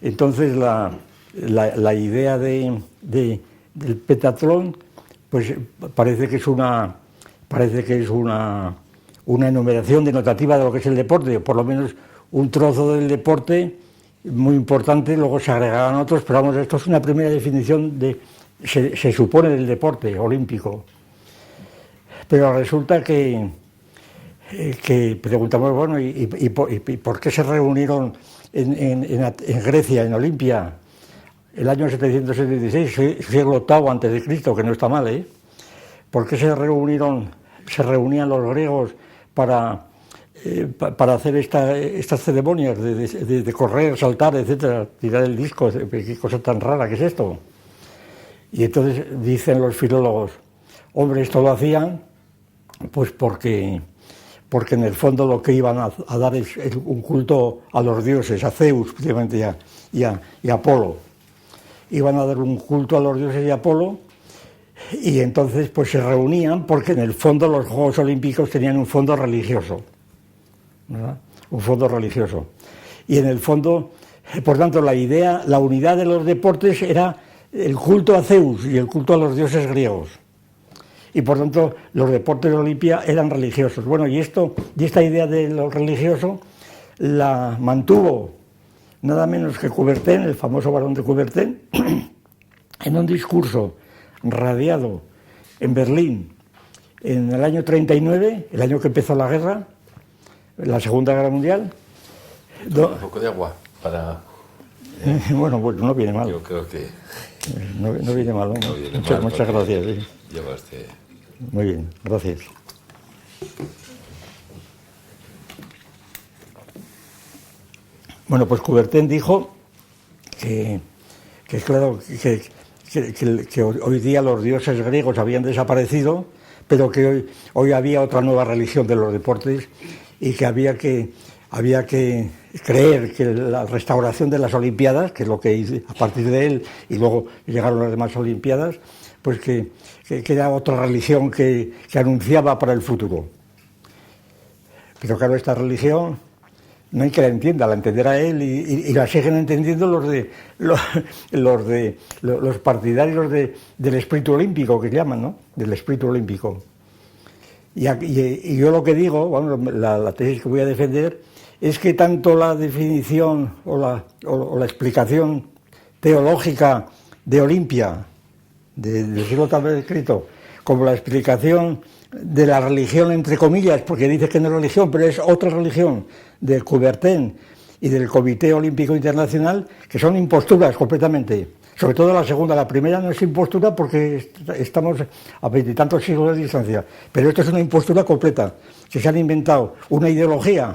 Entonces la idea del pentatlón, pues parece que es una enumeración denotativa de lo que es el deporte, por lo menos un trozo del deporte muy importante, luego se agregarán otros, pero vamos, esto es una primera definición se supone del deporte olímpico. Pero resulta que preguntamos, bueno, ¿y por qué se reunieron en Grecia, en Olimpia, el año 776, siglo VIII antes de Cristo, que no está mal, ¿eh? ¿Por qué se reunían los griegos para hacer estas ceremonias de correr, saltar, etcétera, tirar el disco? ¿Qué cosa tan rara que es esto? Y entonces dicen los filólogos, hombre, esto lo hacían pues porque en el fondo lo que iban a dar es un culto a los dioses, a Zeus precisamente y a Apolo. Iban a dar un culto a los dioses y a Apolo, y entonces pues se reunían porque en el fondo los Juegos Olímpicos tenían un fondo religioso, ¿verdad? Un fondo religioso. Y en el fondo, por tanto, la unidad de los deportes era el culto a Zeus y el culto a los dioses griegos. Y por tanto, los deportes de Olimpia eran religiosos. Bueno, y esta idea de lo religioso la mantuvo nada menos que Coubertin, el famoso barón de Coubertin, en un discurso radiado en Berlín en el año 39, el año que empezó la guerra, la Segunda Guerra Mundial. Un poco de agua para... Bueno, no viene mal. Yo creo que... No viene mal, ¿no? Viene Muchas gracias. Sí. Llevaste... Muy bien, gracias. Bueno, pues Coubertin dijo que claro, que hoy día los dioses griegos habían desaparecido, pero que hoy había otra nueva religión de los deportes y que había que creer que la restauración de las Olimpiadas, que es lo que hice a partir de él, y luego llegaron las demás Olimpiadas, pues que era otra religión que anunciaba para el futuro. Pero claro, esta religión no hay que la entienda, la entenderá él y la siguen entendiendo los partidarios del espíritu olímpico, que llaman, ¿no? Del espíritu olímpico. Y yo lo que digo, bueno, la tesis que voy a defender, es que tanto la definición o la explicación teológica de Olimpia, del siglo tal vez escrito, como la explicación de la religión, entre comillas, porque dice que no es religión, pero es otra religión, de Coubertin y del Comité Olímpico Internacional, que son imposturas completamente. Sobre todo la segunda, la primera no es impostura porque estamos a veintitantos siglos de distancia, pero esto es una impostura completa, que se han inventado una ideología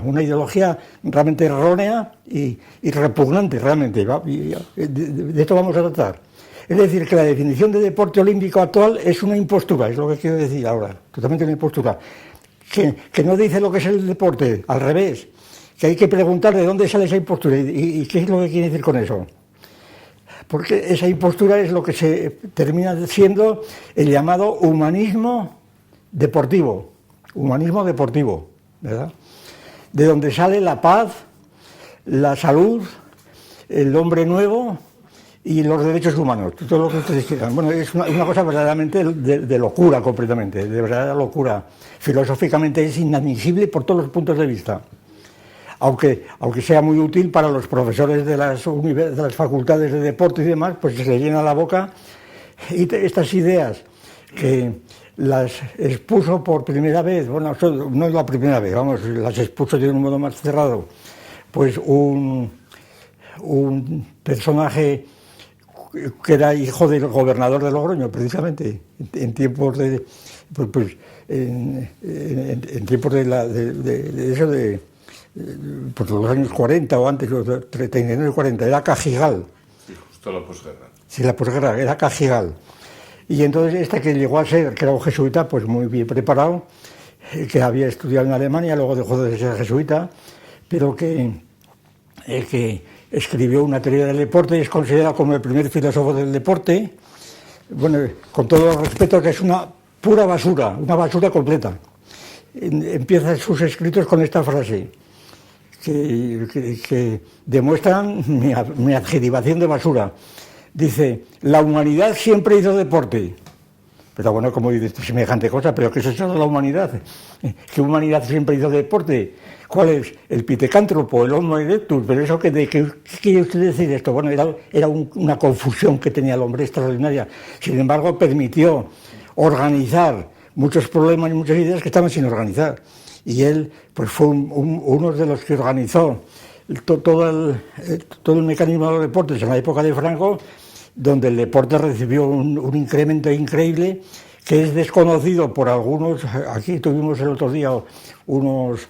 realmente errónea y repugnante realmente, y de esto vamos a tratar. Es decir, que la definición de deporte olímpico actual es una impostura, es lo que quiero decir ahora, totalmente una impostura, que no dice lo que es el deporte, al revés, que hay que preguntar de dónde sale esa impostura y qué es lo que quiere decir con eso. Porque esa impostura es lo que se termina siendo el llamado humanismo deportivo, ¿verdad? De donde sale la paz, la salud, el hombre nuevo y los derechos humanos, todo lo que ustedes quieran. Bueno, es una cosa verdaderamente de locura completamente, de verdadera locura. Filosóficamente es inadmisible por todos los puntos de vista. Aunque sea muy útil para los profesores de las facultades de deporte y demás, pues se les llena la boca. Y estas ideas que las expuso por primera vez, bueno, no es la primera vez, vamos, las expuso de un modo más cerrado, pues un personaje que era hijo del gobernador de Logroño, precisamente, en tiempos de, en tiempos de eso de por los años 40 o antes, los 39 y 40, era Cajigal. Sí, justo la posguerra. Sí, la posguerra, era Cajigal. Y entonces que llegó a ser, que era un jesuita, pues muy bien preparado, que había estudiado en Alemania, luego dejó de ser jesuita, pero que escribió una teoría del deporte y es considerado como el primer filósofo del deporte. Bueno, con todo el respeto, que es una pura basura, una basura completa. Empieza sus escritos con esta frase, que demuestran mi adjetivación de basura. Dice: la humanidad siempre hizo deporte. Pero bueno, como dice semejante cosa, ¿pero qué es eso de la humanidad? ¿Qué humanidad siempre hizo deporte? ¿Cuál es? El pitecántropo, el Homo erectus. ¿Pero eso qué quiere usted decir esto? Bueno, era una confusión que tenía el hombre extraordinaria. Sin embargo, permitió organizar muchos problemas y muchas ideas que estaban sin organizar. Y él pues fue uno de los que organizó todo el mecanismo de los deportes en la época de Franco, donde el deporte recibió un incremento increíble que es desconocido por algunos. Aquí tuvimos el otro día unos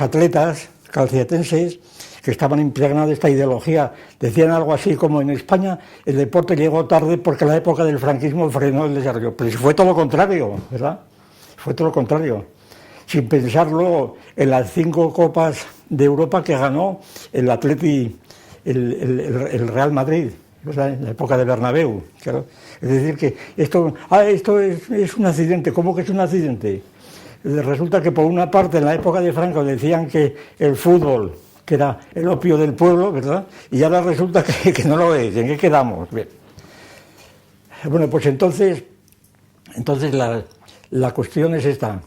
atletas calciatenses que estaban impregnados de esta ideología. Decían algo así como: en España el deporte llegó tarde porque en la época del franquismo frenó el desarrollo. Pero fue todo lo contrario, ¿verdad? Fue todo lo contrario. Sin pensar luego en las 5 copas de Europa que ganó el Atleti, el Real Madrid, ¿verdad? En la época de Bernabéu. Claro. Es decir, que esto es un accidente. ¿Cómo que es un accidente? Resulta que por una parte en la época de Franco decían que el fútbol, que era el opio del pueblo, ¿verdad? Y ahora resulta que no lo es. ¿En qué quedamos? Bien. Bueno, pues entonces la cuestión es esta,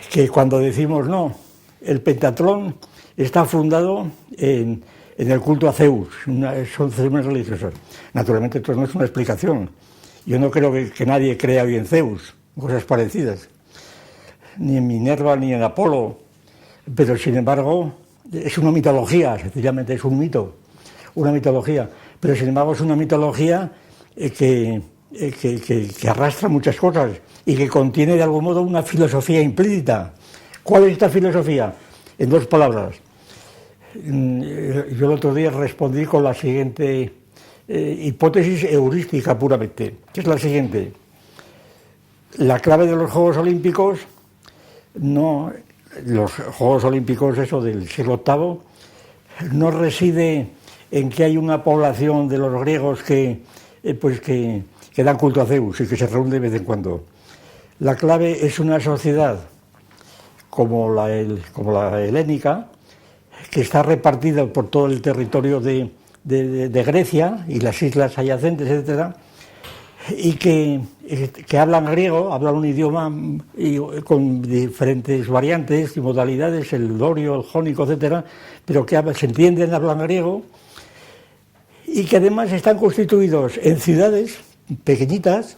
que cuando decimos no, el pentatlón está fundado en el culto a Zeus, son ceremonias religiosas. Naturalmente esto no es una explicación. Yo no creo que nadie crea hoy en Zeus, cosas parecidas, ni en Minerva ni en Apolo, pero sin embargo es una mitología, sencillamente es un mito, una mitología, pero sin embargo es una mitología que arrastra muchas cosas y que contiene de algún modo una filosofía implícita. ¿Cuál es esta filosofía? En 2 palabras. Yo el otro día respondí con la siguiente hipótesis heurística puramente, que es la siguiente: la clave de los Juegos Olímpicos, no los Juegos Olímpicos eso del siglo VIII, no reside en que hay una población de los griegos que dan culto a Zeus y que se reúne de vez en cuando. La clave es una sociedad como la helénica, que está repartida por todo el territorio de Grecia y las islas adyacentes, etcétera, y que hablan griego, hablan un idioma con diferentes variantes y modalidades, el dorio, el jónico, etcétera, pero que se entienden, hablan griego, y que además están constituidos en ciudades pequeñitas,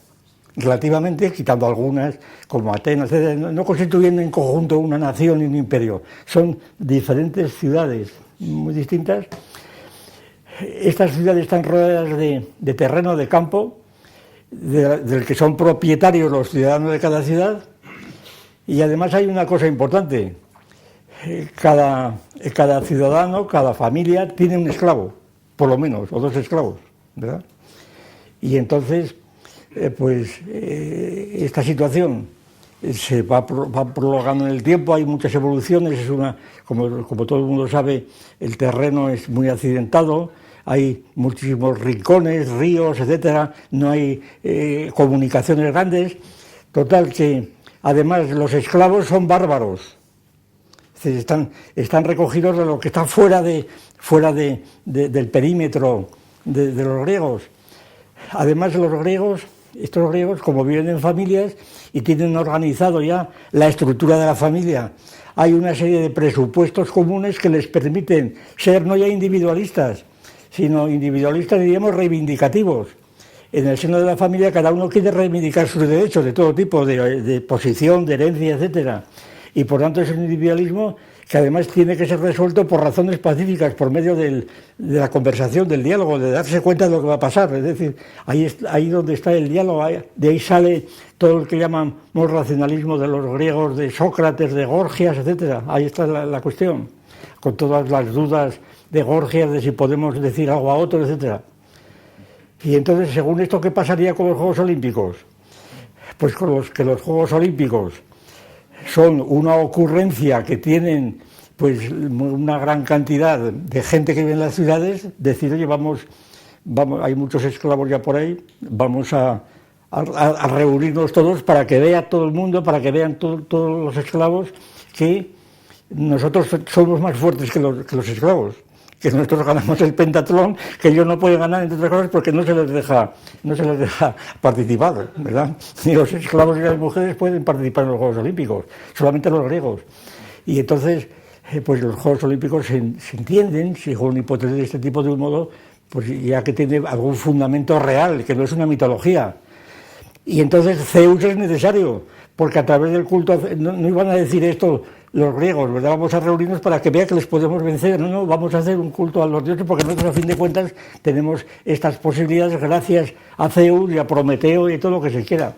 relativamente, quitando algunas, como Atenas, etc., no constituyen en conjunto una nación y un imperio. Son diferentes ciudades muy distintas. Estas ciudades están rodeadas de terreno, de campo, del que son propietarios los ciudadanos de cada ciudad, y además hay una cosa importante: cada ciudadano, cada familia tiene un esclavo, por lo menos, o dos esclavos, ¿verdad? Y entonces, esta situación se va prolongando en el tiempo, hay muchas evoluciones, como todo el mundo sabe, el terreno es muy accidentado, hay muchísimos rincones, ríos, etcétera, no hay comunicaciones grandes. Total que, además, los esclavos son bárbaros. Es decir, están recogidos de lo que está fuera del perímetro de los griegos. Además, estos griegos, como viven en familias y tienen organizado ya la estructura de la familia, hay una serie de presupuestos comunes que les permiten ser no ya individualistas, sino individualistas, diríamos, reivindicativos. En el seno de la familia cada uno quiere reivindicar sus derechos de todo tipo, de posición, de herencia, etcétera. Y por tanto es un individualismo que además tiene que ser resuelto por razones pacíficas, por medio de la conversación, del diálogo, de darse cuenta de lo que va a pasar. Es decir, ahí donde está el diálogo, de ahí sale todo lo que llamamos racionalismo de los griegos, de Sócrates, de Gorgias, etcétera. Ahí está la cuestión, con todas las dudas de Gorgias de si podemos decir algo a otro, etcétera. Y entonces, según esto, ¿qué pasaría con los Juegos Olímpicos? Pues con los Juegos Olímpicos son una ocurrencia que tienen pues una gran cantidad de gente que vive en las ciudades, decir, oye, vamos, hay muchos esclavos ya por ahí, vamos a reunirnos todos para que vea todo el mundo, para que vean todos los esclavos que nosotros somos más fuertes que los esclavos, que nosotros ganamos el pentatlón, que ellos no pueden ganar, entre otras cosas, porque no se les deja participar, ¿verdad? Ni los esclavos ni las mujeres pueden participar en los Juegos Olímpicos, solamente los griegos. Y entonces, pues los Juegos Olímpicos se entienden, según hipótesis de este tipo, de un modo, pues ya que tiene algún fundamento real, que no es una mitología. Y entonces Zeus es necesario, porque a través del culto, no iban a decir esto los griegos, ¿verdad? Vamos a reunirnos para que vean que les podemos vencer. No, vamos a hacer un culto a los dioses, porque nosotros, a fin de cuentas, tenemos estas posibilidades gracias a Zeus y a Prometeo y todo lo que se quiera,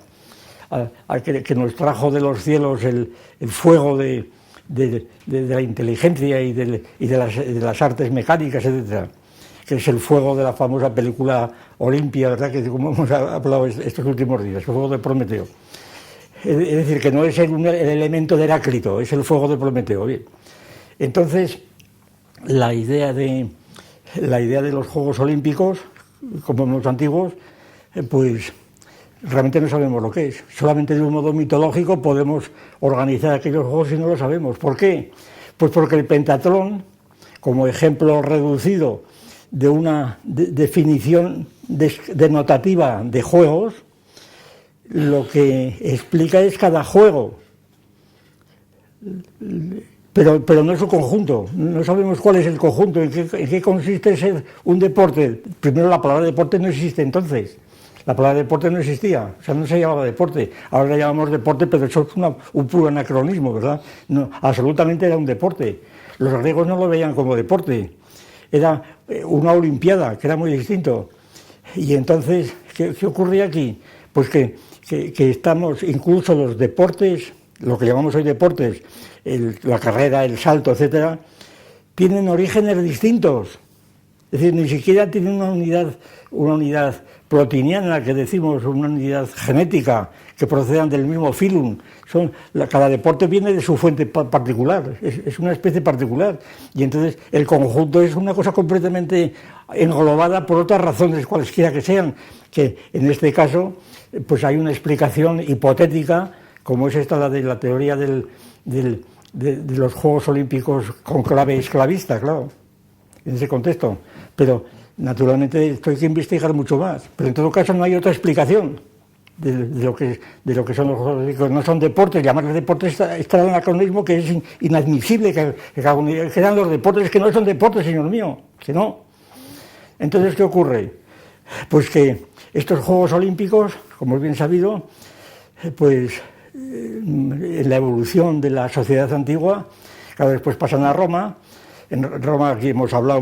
que nos trajo de los cielos el fuego de la inteligencia y de las artes mecánicas, etcétera, que es el fuego de la famosa película Olimpia, ¿verdad? Que como hemos hablado estos últimos días, el fuego de Prometeo. Es decir, que no es el elemento de Heráclito, es el fuego de Prometeo. Bien. Entonces, la idea de los Juegos Olímpicos, como los antiguos, pues realmente no sabemos lo que es. Solamente de un modo mitológico podemos organizar aquellos juegos y no lo sabemos. ¿Por qué? Pues porque el pentatlón, como ejemplo reducido de una definición denotativa de juegos, lo que explica es cada juego, pero no es su conjunto. No sabemos cuál es el conjunto, en qué consiste ser un deporte. Primero, la palabra deporte no existe entonces. La palabra deporte no existía, o sea, no se llamaba deporte. Ahora le llamamos deporte, pero eso es un puro anacronismo, ¿verdad? No, absolutamente era un deporte. Los griegos no lo veían como deporte. Era una olimpiada, que era muy distinto. Y entonces, ¿qué ocurría aquí? Pues que estamos, incluso los deportes, lo que llamamos hoy deportes, la carrera, el salto, etcétera, tienen orígenes distintos. Es decir, ni siquiera tienen una unidad protiniana, que decimos, una unidad genética, que procedan del mismo filum. Cada deporte viene de su fuente particular, es una especie particular. Y entonces el conjunto es una cosa completamente englobada por otras razones, cualesquiera que sean, que en este caso pues hay una explicación hipotética, como es esta, la de la teoría de los Juegos Olímpicos con clave esclavista, claro, en ese contexto. Pero naturalmente esto hay que investigar mucho más. Pero en todo caso no hay otra explicación de lo que son los Juegos Olímpicos. No son deportes, llamarles deportes está el anacronismo, que es inadmisible, que eran los deportes, que no son deportes, señor mío, que no. Entonces, ¿qué ocurre? Pues que estos Juegos Olímpicos, como es bien sabido, pues en la evolución de la sociedad antigua, claro, después pasan a Roma. En Roma, aquí hemos hablado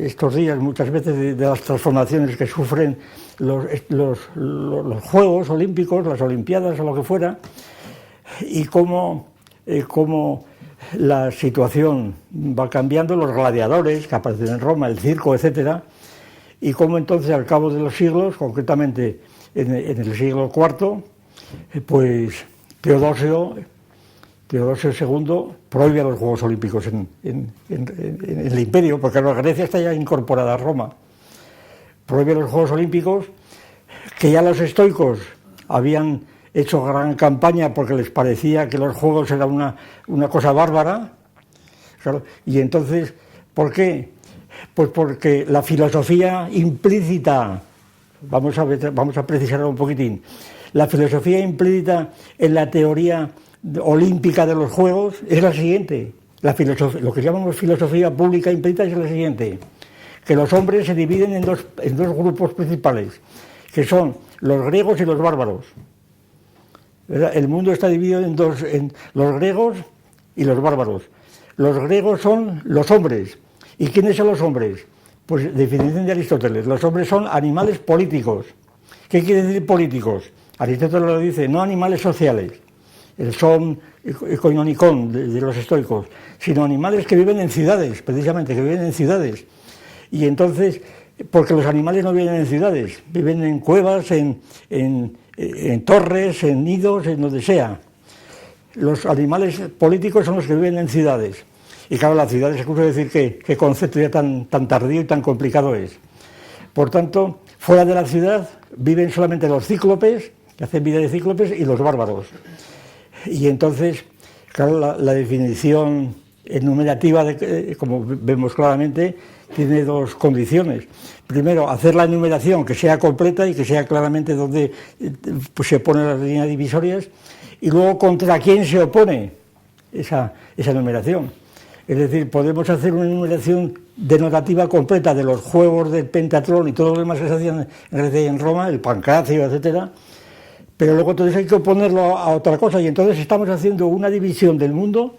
estos días muchas veces de las transformaciones que sufren los Juegos Olímpicos, las Olimpiadas o lo que fuera, y cómo la situación va cambiando, los gladiadores que aparecen en Roma, el circo, etcétera, y cómo entonces al cabo de los siglos, concretamente en el siglo IV, pues Teodosio II prohíbe los Juegos Olímpicos en el imperio, porque Grecia está ya incorporada a Roma. Prohíbe los Juegos Olímpicos, que ya los estoicos habían hecho gran campaña porque les parecía que los Juegos eran una cosa bárbara. Claro, y entonces, ¿por qué? Pues porque la filosofía implícita, vamos a precisarlo un poquitín, la filosofía implícita en la teoría olímpica de los Juegos es la siguiente. Lo que llamamos filosofía pública implícita es la siguiente: que los hombres se dividen en dos grupos principales, que son los griegos y los bárbaros. El mundo está dividido en dos, en los griegos y los bárbaros. Los griegos son los hombres. ¿Y quiénes son los hombres? Pues definición de Aristóteles: los hombres son animales políticos. ¿Qué quiere decir políticos? Aristóteles lo dice: no animales sociales, el son koinonikon de los estoicos, sino animales que viven en ciudades, precisamente, que viven en ciudades. Y entonces, porque los animales no viven en ciudades, viven en cuevas, en torres, en nidos, en donde sea. Los animales políticos son los que viven en ciudades. Y claro, las ciudades, escucho decir qué concepto ya tan tardío y tan complicado es. Por tanto, fuera de la ciudad viven solamente los cíclopes, que hacen vida de cíclopes, y los bárbaros. Y entonces, claro, la definición enumerativa, como vemos claramente, tiene dos condiciones. Primero, hacer la enumeración que sea completa y que sea claramente donde pues, se ponen las líneas divisorias, y luego contra quién se opone esa enumeración. Es decir, podemos hacer una enumeración denotativa completa de los juegos del pentatlón y todo lo demás que se hacían en Grecia y en Roma, el pancracio, etcétera, pero luego entonces hay que oponerlo a otra cosa, y entonces estamos haciendo una división del mundo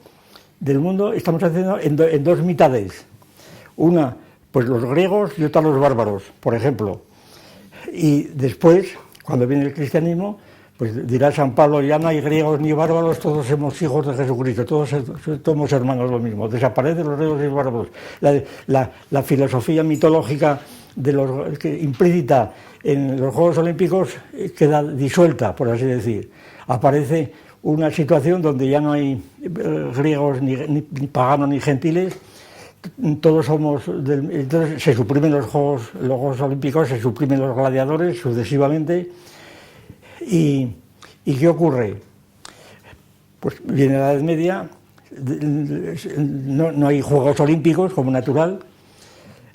estamos haciendo en dos mitades. Una, pues los griegos, y otra los bárbaros, por ejemplo. Y después, cuando viene el cristianismo, pues dirá San Pablo: ya no hay griegos ni bárbaros, todos somos hijos de Jesucristo, todos somos hermanos lo mismo. Desaparecen los griegos y los bárbaros. La filosofía mitológica que implícita en los Juegos Olímpicos queda disuelta, por así decir. Aparece una situación donde ya no hay griegos ni paganos ni gentiles, todos somos entonces se suprimen los Juegos Olímpicos, se suprimen los gladiadores sucesivamente. ¿Y qué ocurre? Pues viene la Edad Media, no hay Juegos Olímpicos como natural.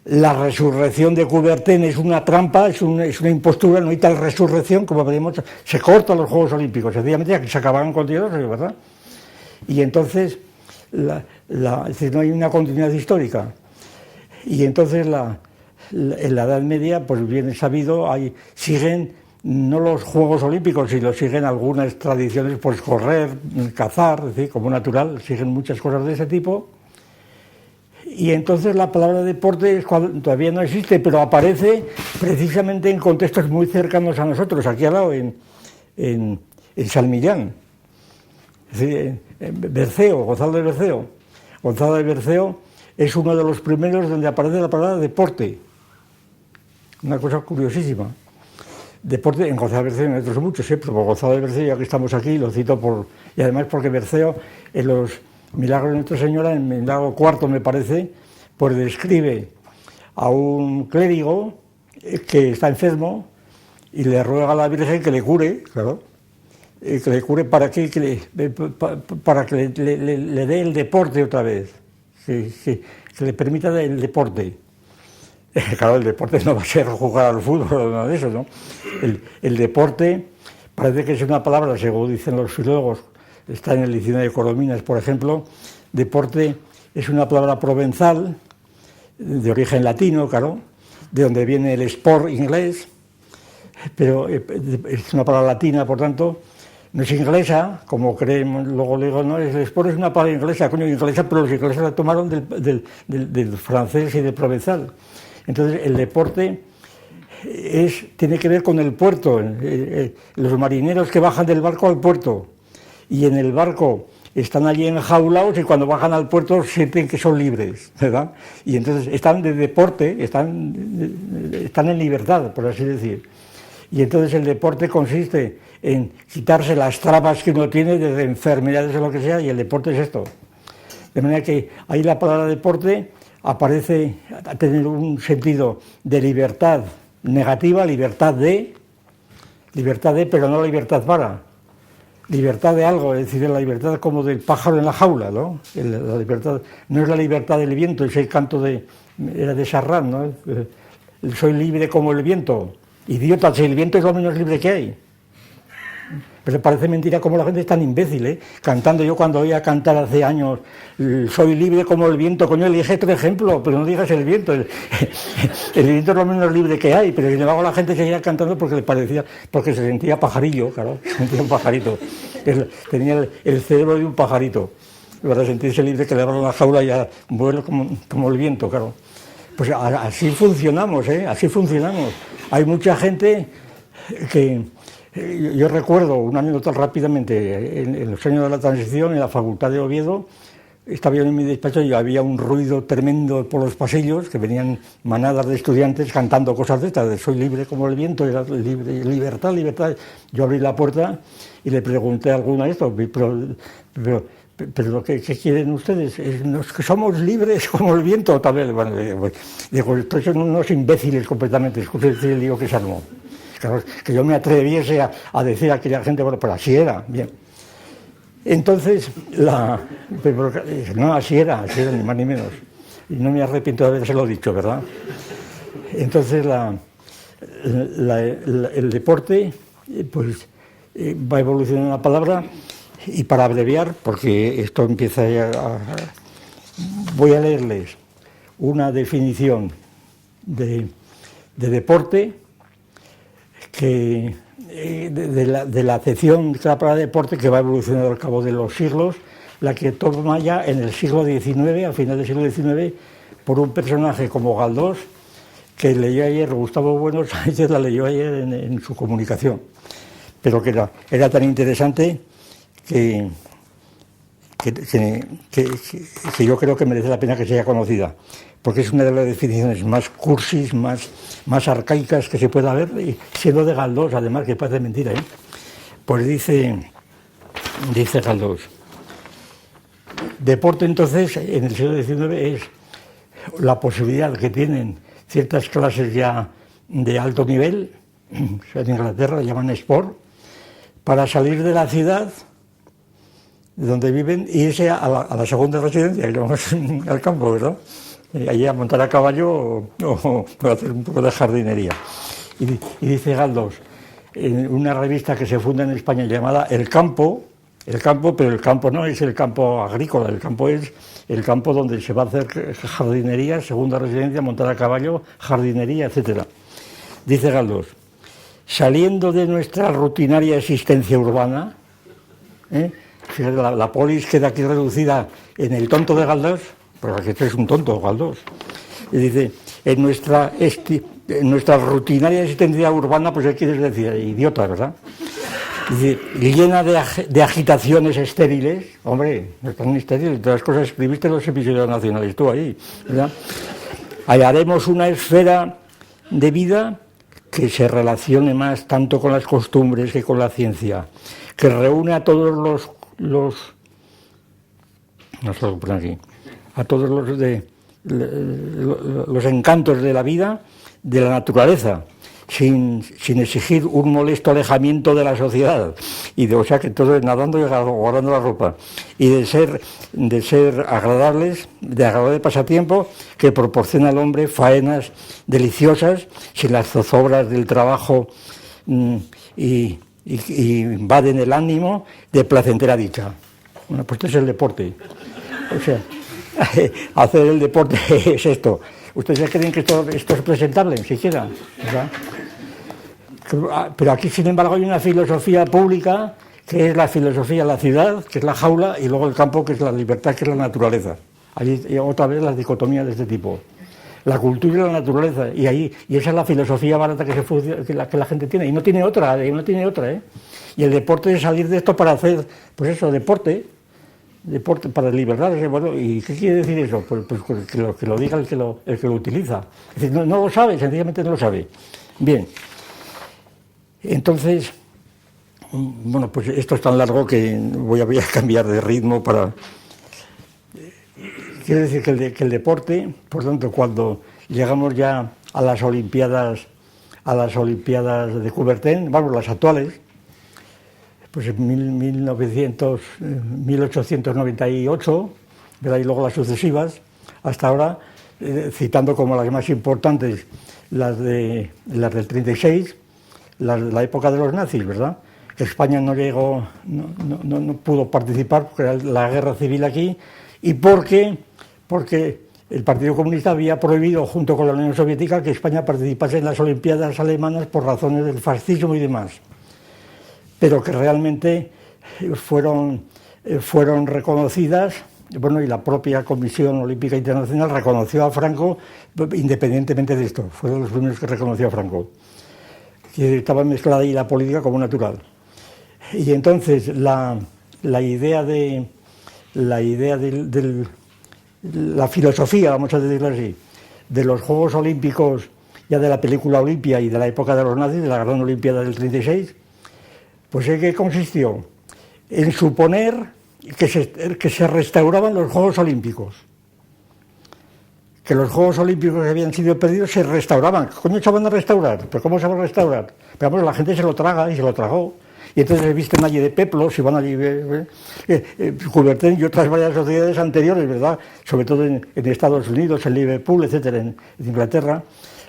La resurrección de Coubertin es una trampa, es una impostura, no hay tal resurrección como veremos. Se cortan los Juegos Olímpicos, sencillamente se acabaron con Dios, ¿verdad? Y entonces es decir, no hay una continuidad histórica. Y entonces en la Edad Media, pues bien sabido, siguen no los Juegos Olímpicos, sino siguen algunas tradiciones, pues correr, cazar, es decir, como natural, siguen muchas cosas de ese tipo. Y entonces la palabra deporte todavía no existe, pero aparece precisamente en contextos muy cercanos a nosotros, aquí al lado, en San Millán. Es decir, en Berceo, Gonzalo de Berceo. Gonzalo de Berceo es uno de los primeros donde aparece la palabra deporte. Una cosa curiosísima. Deporte, en Gonzalo de Berceo y en otros muchos, pero Gonzalo de Berceo, ya que estamos aquí, lo cito y además porque Berceo, en los Milagros de Nuestra Señora, en el milagro cuarto, me parece, pues describe a un clérigo que está enfermo y le ruega a la Virgen que le cure, claro, que le cure para que le dé el deporte otra vez, que le permita el deporte. Claro, el deporte no va a ser jugar al fútbol o nada de eso, ¿no? El deporte parece que es una palabra, según dicen los filólogos, está en el diccionario de Corominas, por ejemplo. Deporte es una palabra provenzal, de origen latino, claro, de donde viene el sport inglés, pero es una palabra latina, por tanto, no es inglesa, como creen, luego digo, no, el sport es una palabra inglesa, pero los ingleses la tomaron del francés y del provenzal. Entonces, el deporte tiene que ver con el puerto, los marineros que bajan del barco al puerto, y en el barco están allí enjaulados y cuando bajan al puerto sienten que son libres, ¿verdad? Y entonces están de deporte, están en libertad, por así decir. Y entonces el deporte consiste en quitarse las trabas que uno tiene desde enfermedades o lo que sea, y el deporte es esto. De manera que ahí la palabra deporte aparece a tener un sentido de libertad negativa, libertad de, pero no libertad para. Libertad de algo, es decir, la libertad como del pájaro en la jaula, ¿no? La libertad no es la libertad del viento, ese canto era de Serrat, ¿no? Soy libre como el viento. Idiota, si el viento es lo menos libre que hay. Pero parece mentira como la gente es tan imbécil, ¿eh? Cantando, yo cuando oía cantar hace años, soy libre como el viento, coño, elige otro ejemplo, pero no digas el viento. El viento es lo menos libre que hay, pero sin embargo la gente seguía cantando porque se sentía pajarillo, claro, se sentía un pajarito. Tenía el cerebro de un pajarito. Para sentirse libre, que le abran la jaula y ya vuelo como el viento, claro. Pues así funcionamos, ¿eh? Así funcionamos. Hay mucha gente que... Yo recuerdo una anécdota rápidamente, en los años de la transición, en la Facultad de Oviedo, estaba yo en mi despacho y había un ruido tremendo por los pasillos, que venían manadas de estudiantes cantando cosas de estas, de soy libre como el viento, era libertad, libertad. Yo abrí la puerta y le pregunté a alguno esto, pero ¿qué quieren ustedes? Que somos libres como el viento, también. Bueno, digo, estos son unos imbéciles completamente, escuché el lío que se armó. Claro, que yo me atreviese a decir a aquella gente, bueno, pero así era, bien. Entonces, no, así era, ni más ni menos. Y no me arrepiento de habérselo dicho, ¿verdad? Entonces, el deporte, pues, va evolucionando la palabra, y para abreviar, porque esto empieza voy a leerles una definición de deporte, que de la acepción de la palabra deporte, que va evolucionando al cabo de los siglos, la que toma ya en el siglo XIX, a final del siglo XIX, por un personaje como Galdós, que leyó ayer, Gustavo Bueno Sánchez la leyó ayer en su comunicación, pero que era tan interesante que yo creo que merece la pena que sea conocida, porque es una de las definiciones más cursis, más arcaicas que se pueda ver, y siendo de Galdós, además, que parece mentira, ¿eh? Pues dice Galdós, deporte entonces en el siglo XIX es la posibilidad que tienen ciertas clases ya de alto nivel, en Inglaterra le llaman sport, para salir de la ciudad donde viven e irse a la segunda residencia, que llamamos al campo, ¿verdad? Allí a montar a caballo o a hacer un poco de jardinería. Y dice Galdós, en una revista que se funda en España llamada El Campo, pero el campo no es el campo agrícola, el campo es el campo donde se va a hacer jardinería, segunda residencia, montar a caballo, jardinería, etc. Dice Galdós, saliendo de nuestra rutinaria existencia urbana, fíjate, la polis queda aquí reducida en el tonto de Galdós, porque este es un tonto, Galdós. Y dice, en nuestra rutinaria existencia urbana, pues ¿qué quieres decir? Idiota, ¿verdad? Dice, llena de agitaciones estériles, hombre, no están estériles, todas las cosas escribiste en los episodios nacionales, tú ahí, ¿verdad? Hallaremos una esfera de vida que se relacione más tanto con las costumbres que con la ciencia, que reúne a todos no se lo ponen aquí, a todos los encantos de la vida, de la naturaleza, sin exigir un molesto alejamiento de la sociedad, o sea que todo es nadando y guardando la ropa, y de ser agradables, de agradable pasatiempo, que proporciona al hombre faenas deliciosas, sin las zozobras del trabajo y invaden el ánimo de placentera dicha. Bueno, pues este es el deporte. O sea, hacer el deporte es esto. ¿Ustedes ya creen que esto es presentable, siquiera? ¿Verdad? Pero aquí, sin embargo, hay una filosofía pública que es la filosofía de la ciudad, que es la jaula, y luego el campo, que es la libertad, que es la naturaleza. Ahí otra vez las dicotomías de este tipo. La cultura y la naturaleza, y esa es la filosofía barata que la gente tiene, y no tiene otra, ¿eh? Y el deporte es salir de esto para hacer, pues eso, deporte para liberarse. Bueno, ¿y qué quiere decir eso? Pues que lo diga el que lo utiliza. Es decir, no lo sabe, sencillamente no lo sabe. Bien, entonces, bueno, pues esto es tan largo que voy a cambiar de ritmo para... Quiere decir que el deporte, por tanto, cuando llegamos ya a las Olimpiadas de Coubertin, vamos, las actuales, pues en 1898, ¿verdad? Y luego las sucesivas, hasta ahora, citando como las más importantes las del 36, la época de los nazis, ¿verdad? España no llegó, no pudo participar porque era la guerra civil aquí, y porque el Partido Comunista había prohibido, junto con la Unión Soviética, que España participase en las Olimpiadas alemanas por razones del fascismo y demás. Pero que realmente fueron reconocidas, bueno, y la propia Comisión Olímpica Internacional reconoció a Franco independientemente de esto, fueron los primeros que reconoció a Franco, que estaba mezclada ahí la política como natural. Y entonces la filosofía, vamos a decirlo así, de los Juegos Olímpicos, ya de la película Olimpia y de la época de los nazis, de la Gran Olimpiada del 36, pues ¿en qué consistió? En suponer que se restauraban los Juegos Olímpicos. Que los Juegos Olímpicos que habían sido perdidos se restauraban. ¿Coño se van a restaurar? ¿Pero cómo se van a restaurar? Pero vamos, la gente se lo traga y se lo tragó. Y entonces se visten allí de peplos y van allí... Coubertin y otras varias sociedades anteriores, ¿verdad? Sobre todo en Estados Unidos, en Liverpool, etcétera, en Inglaterra.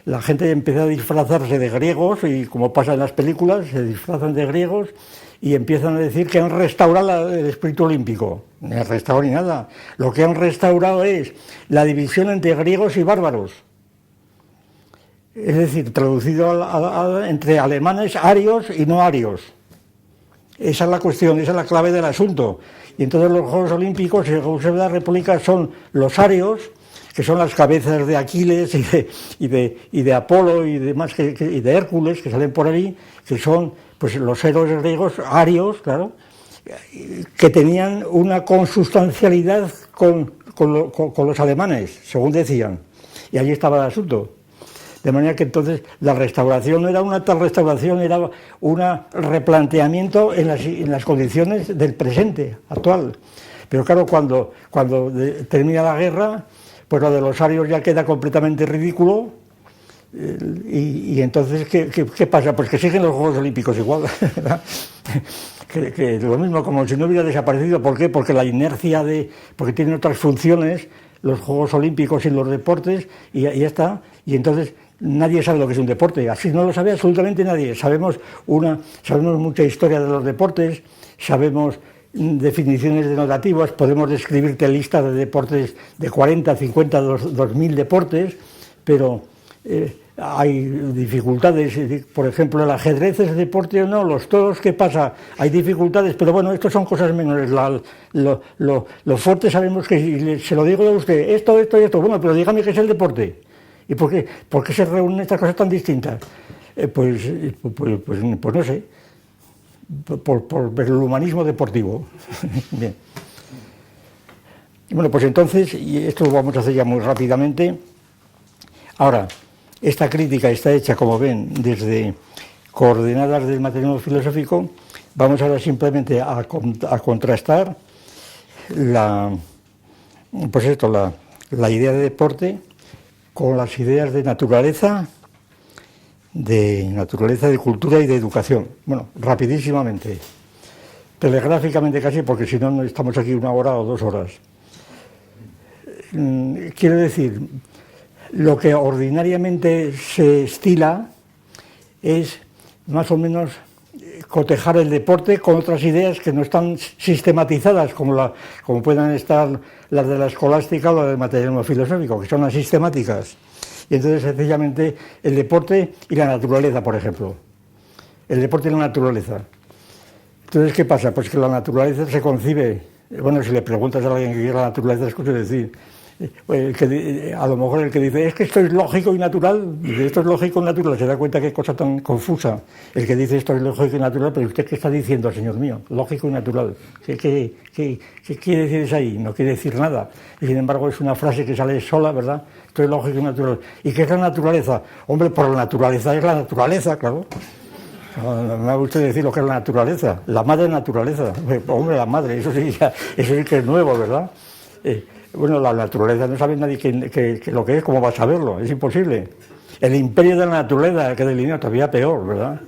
La gente empezó a disfrazarse de griegos y, como pasa en las películas, se disfrazan de griegos y empiezan a decir que han restaurado el espíritu olímpico. No han restaurado ni nada. Lo que han restaurado es la división entre griegos y bárbaros. Es decir, traducido entre alemanes, arios y no arios. Esa es la cuestión, esa es la clave del asunto. Y entonces los Juegos Olímpicos, según se ve la República, son los arios, que son las cabezas de Aquiles y de Apolo y demás, y de Hércules, que salen por ahí, que son pues los héroes griegos, arios, claro, que tenían una consustancialidad con los alemanes, según decían. Y allí estaba el asunto. De manera que entonces la restauración no era una tal restauración, era un replanteamiento en las condiciones del presente actual. Pero claro, cuando termina la guerra, pues lo de los arios ya queda completamente ridículo. Y entonces, ¿qué pasa? Pues que siguen los Juegos Olímpicos igual. que lo mismo, como si no hubiera desaparecido. ¿Por qué? Porque la inercia porque tienen otras funciones, los Juegos Olímpicos y los deportes, y ya está. Y entonces nadie sabe lo que es un deporte. Así no lo sabe absolutamente nadie. Sabemos mucha historia de los deportes, sabemos definiciones denotativas, podemos describirte listas de deportes de 40, 50, 2000 deportes, pero hay dificultades. Por ejemplo, el ajedrez es deporte o no, los toros, ¿qué pasa? Hay dificultades, pero bueno, esto son cosas menores. Lo fuerte sabemos que, si se lo digo a usted, esto y esto, bueno, pero dígame qué es el deporte. ¿Y por qué se reúnen estas cosas tan distintas? Pues no sé, por el humanismo deportivo. Bien. Bueno, pues entonces, y esto lo vamos a hacer ya muy rápidamente. Ahora, esta crítica está hecha, como ven, desde coordenadas del materialismo filosófico. Vamos ahora simplemente a contrastar la idea de deporte con las ideas de naturaleza, de cultura y de educación. Bueno, rapidísimamente, telegráficamente casi, porque si no estamos aquí 1 hora o 2 horas. Quiero decir, lo que ordinariamente se estila es más o menos cotejar el deporte con otras ideas que no están sistematizadas, como puedan estar las de la escolástica o las del materialismo filosófico, que son las sistemáticas. Y entonces, sencillamente, el deporte y la naturaleza, por ejemplo. el deporte y la naturaleza. Entonces, ¿qué pasa? Pues que la naturaleza se concibe, bueno, si le preguntas a alguien que quiere la naturaleza, es cosa de decir, a lo mejor el que dice, es que esto es lógico y natural, dice, esto es lógico y natural, se da cuenta qué cosa tan confusa. El que dice esto es lógico y natural, pero ¿usted qué está diciendo, señor mío? Lógico y natural. ¿Qué quiere decir eso ahí? No quiere decir nada. Y sin embargo es una frase que sale sola, ¿verdad? Esto es lógico y natural. ¿Y qué es la naturaleza? Hombre, por la naturaleza es la naturaleza, claro. No me gusta decir lo que es la naturaleza. La madre naturaleza. Hombre, la madre, eso sí que es nuevo, ¿verdad? Bueno, la naturaleza no sabe nadie que lo que es, cómo va a saberlo, es imposible. El imperio de la naturaleza, que delinea todavía peor, ¿verdad?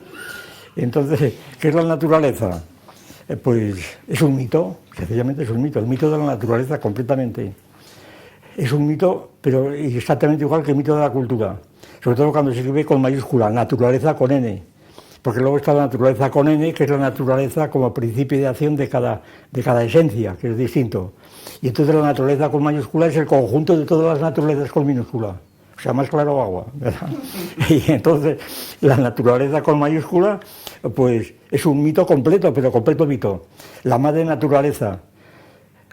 Entonces, ¿qué es la naturaleza? Pues es un mito, sencillamente es un mito, el mito de la naturaleza completamente. Es un mito, pero exactamente igual que el mito de la cultura, sobre todo cuando se escribe con mayúscula, naturaleza con N, porque luego está la naturaleza con N, que es la naturaleza como principio de acción de cada esencia, que es distinto. Y entonces la naturaleza con mayúscula es el conjunto de todas las naturalezas con minúscula. O sea, más claro agua, ¿verdad? Y entonces la naturaleza con mayúscula, pues es un mito completo, pero completo mito. La madre naturaleza.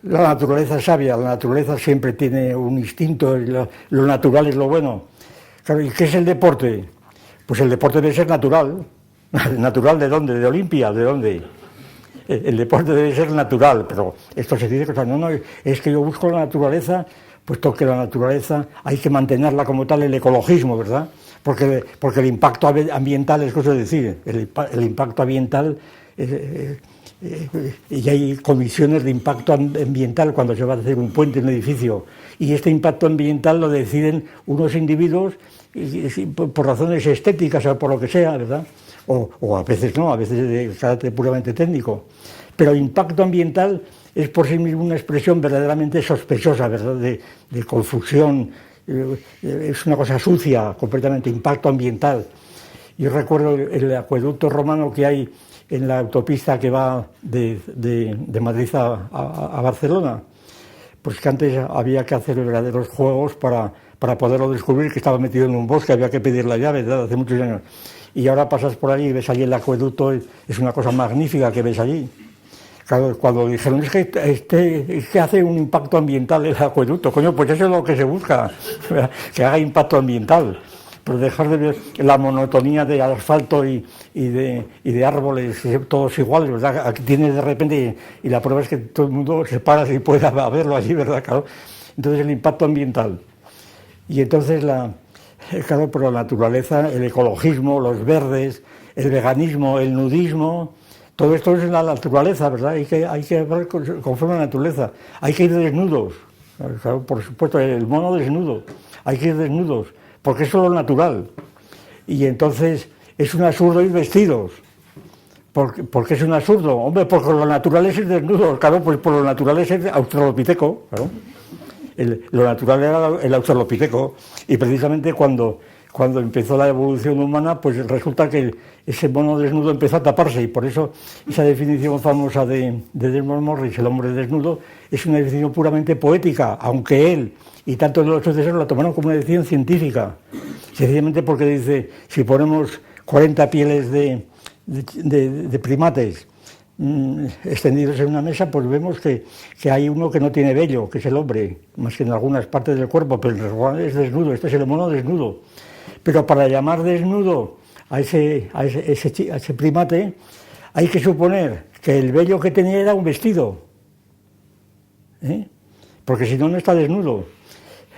La naturaleza es sabia, la naturaleza siempre tiene un instinto, lo natural es lo bueno. Claro, ¿y qué es el deporte? Pues el deporte debe ser natural. ¿Natural de dónde? ¿De Olimpia? ¿De dónde? El deporte debe ser natural, pero esto se dice que no, es que yo busco la naturaleza, puesto que la naturaleza hay que mantenerla como tal, el ecologismo, ¿verdad? Porque el impacto ambiental es cosa de decir, el impacto ambiental, y hay comisiones de impacto ambiental cuando se va a hacer un puente, un edificio, y este impacto ambiental lo deciden unos individuos por razones estéticas o por lo que sea, ¿verdad? O a veces no, a veces de carácter puramente técnico. Pero impacto ambiental es por sí mismo una expresión verdaderamente sospechosa, ¿verdad? De confusión, es una cosa sucia, completamente, impacto ambiental. Yo recuerdo el acueducto romano que hay en la autopista que va de Madrid a Barcelona, pues que antes había que hacer verdaderos juegos para poderlo descubrir, que estaba metido en un bosque, había que pedir la llave, ¿verdad? Hace muchos años. Y ahora pasas por allí y ves allí el acueducto, es una cosa magnífica que ves allí. Claro, cuando dijeron, es que hace un impacto ambiental el acueducto, coño, pues eso es lo que se busca, que haga impacto ambiental, pero dejar de ver la monotonía de asfalto y de árboles, todos iguales, ¿verdad? Aquí tienes de repente, y la prueba es que todo el mundo se para si puede verlo allí, ¿verdad? Claro. Entonces el impacto ambiental. Y entonces claro, pero la naturaleza, el ecologismo, los verdes, el veganismo, el nudismo, todo esto es la naturaleza, ¿verdad? Hay que hablar conforme a la naturaleza. Hay que ir desnudos, claro, por supuesto, el mono desnudo. Hay que ir desnudos, porque eso es lo natural. Y entonces es un absurdo ir vestidos. ¿Por qué es un absurdo? Hombre, porque lo natural es ir desnudos, claro, pues por lo natural es el australopiteco, claro. Lo natural era el australopiteco, y precisamente cuando empezó la evolución humana, pues resulta que ese mono desnudo empezó a taparse, y por eso esa definición famosa de Desmond Morris, el hombre desnudo, es una definición puramente poética, aunque él y tantos de los sucesores la tomaron como una definición científica, sencillamente porque dice, si ponemos 40 pieles de primates extendidos en una mesa, pues vemos que hay uno que no tiene vello, que es el hombre, más que en algunas partes del cuerpo, pero es desnudo, este es el mono desnudo. Pero para llamar desnudo a ese primate, hay que suponer que el vello que tenía era un vestido, porque si no, no está desnudo.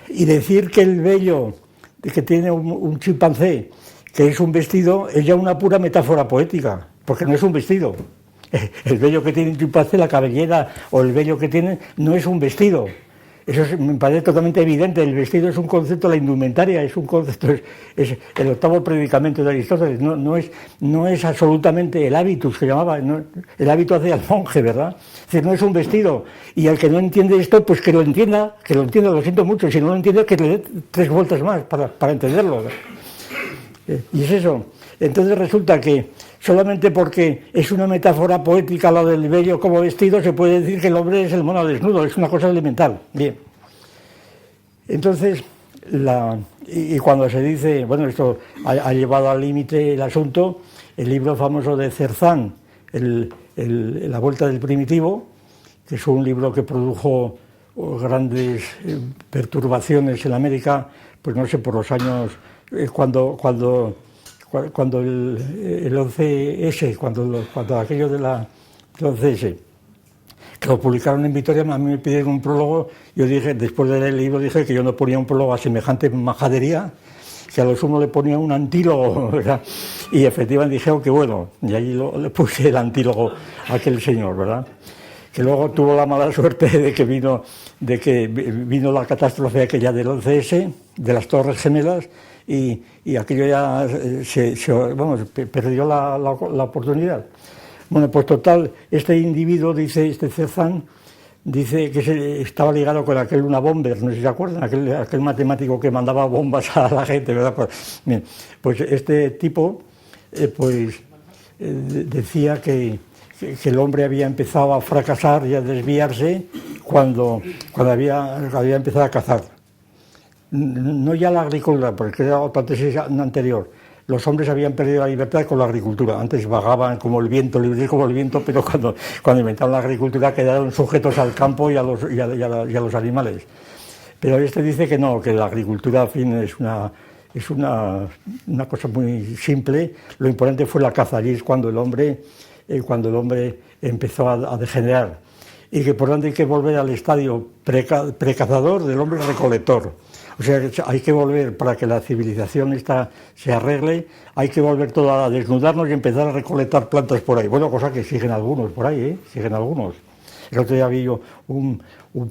Y decir que el vello que tiene un chimpancé, que es un vestido, es ya una pura metáfora poética, porque no es un vestido. El vello que tiene un chimpancé, la cabellera o el vello que tiene, no es un vestido. Eso me parece totalmente evidente. El vestido es un concepto, la indumentaria es un concepto, es el octavo predicamento de Aristóteles. No es absolutamente el hábitus que llamaba, el hábito hacia el monje, ¿verdad? Es decir, no es un vestido. Y el que no entiende esto, pues que lo entienda, lo siento mucho. Si no lo entiende, que le dé 3 vueltas más para entenderlo. Y es eso. Entonces resulta que solamente porque es una metáfora poética lo del vello como vestido, se puede decir que el hombre es el mono desnudo, es una cosa elemental. Bien. Entonces, y cuando se dice, bueno, esto ha llevado al límite el asunto, el libro famoso de Cerzán, La Vuelta del Primitivo, que es un libro que produjo grandes perturbaciones en América, pues no sé, por los años, cuando el 11S, cuando aquello del 11S, que lo publicaron en Vitoria, a mí me pidieron un prólogo. Yo dije, después de leer el libro, dije que yo no ponía un prólogo a semejante majadería, que a lo sumo le ponía un antílogo, ¿verdad? Y efectivamente dijeron que bueno, y allí le puse el antílogo a aquel señor, ¿verdad? Que luego tuvo la mala suerte de que vino la catástrofe aquella del 11S, de las Torres Gemelas, y aquello ya perdió la oportunidad. Bueno, pues total, este individuo, dice este Cerzán, dice que estaba ligado con aquel Unabomber, no sé si se acuerdan, aquel matemático que mandaba bombas a la gente, ¿verdad? Pues este tipo decía que el hombre había empezado a fracasar y a desviarse cuando había empezado a cazar. No ya la agricultura, porque era otra tesis anterior. Los hombres habían perdido la libertad con la agricultura. Antes vagaban como el viento, libres como el viento, pero cuando inventaron la agricultura quedaron sujetos al campo y a los animales. Pero este dice que no, que la agricultura, en fin, es una cosa muy simple. Lo importante fue la caza, y es cuando el hombre empezó a degenerar. Y que por tanto hay que volver al estadio precazador del hombre recolector. O sea, hay que volver, para que la civilización se arregle, hay que volver todo a desnudarnos y empezar a recolectar plantas por ahí. Bueno, cosa que siguen algunos por ahí, siguen algunos. El otro día vi yo un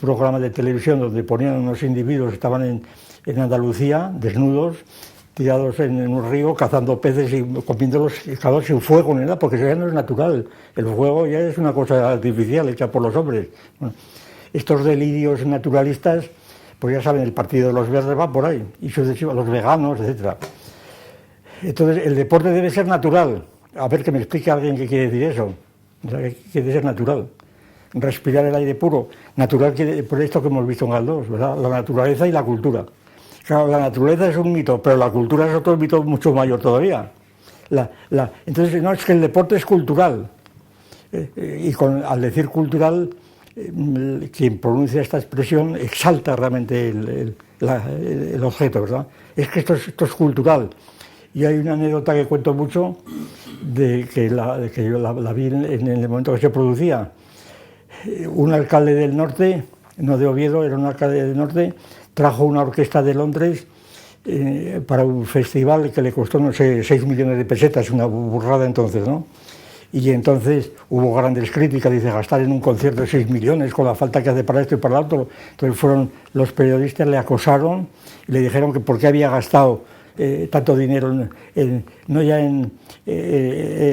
programa de televisión donde ponían unos individuos que estaban en Andalucía, desnudos, tirados en un río, cazando peces y comiéndolos sin fuego ni nada, porque eso ya no es natural. El fuego ya es una cosa artificial hecha por los hombres. Bueno, estos delirios naturalistas, pues ya saben, el Partido de los Verdes va por ahí, y sucesivamente los veganos, etc. Entonces, el deporte debe ser natural. A ver, que me explique alguien qué quiere decir eso. O sea, que debe ser natural. Respirar el aire puro. Natural, por esto que hemos visto en Galdós, ¿verdad? La naturaleza y la cultura. Claro, la naturaleza es un mito, pero la cultura es otro mito mucho mayor todavía. Entonces, no, es que el deporte es cultural. Al decir cultural, quien pronuncia esta expresión exalta realmente el objeto, ¿verdad? Es que esto es cultural. Y hay una anécdota que cuento mucho, que yo la vi en el momento que se producía. Un alcalde del norte, no de Oviedo, era un alcalde del norte, trajo una orquesta de Londres para un festival que le costó, no sé, 6 millones de pesetas, una burrada entonces, ¿no? Y entonces hubo grandes críticas, dice, gastar en un concierto 6 millones con la falta que hace para esto y para lo otro. Entonces los periodistas le acosaron y le dijeron que por qué había gastado tanto dinero no ya en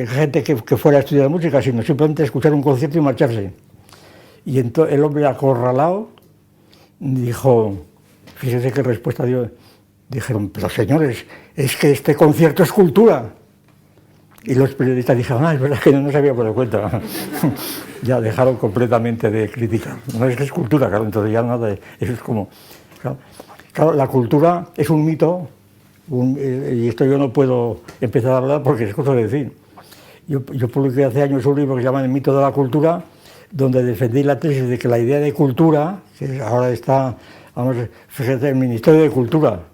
gente que fuera a estudiar música, sino simplemente escuchar un concierto y marcharse. Y entonces el hombre acorralado dijo, fíjese qué respuesta dio, dijeron, pero señores, es que este concierto es cultura. Y los periodistas dijeron, es verdad que no se había dado cuenta. Ya dejaron completamente de criticar. No es que es cultura, claro, entonces ya nada, eso es como... Claro, la cultura es un mito, y esto yo no puedo empezar a hablar porque es cosa de decir. Yo publiqué hace años un libro que se llama El mito de la cultura, donde defendí la tesis de que la idea de cultura, que ahora está, vamos, fíjate, el Ministerio de Cultura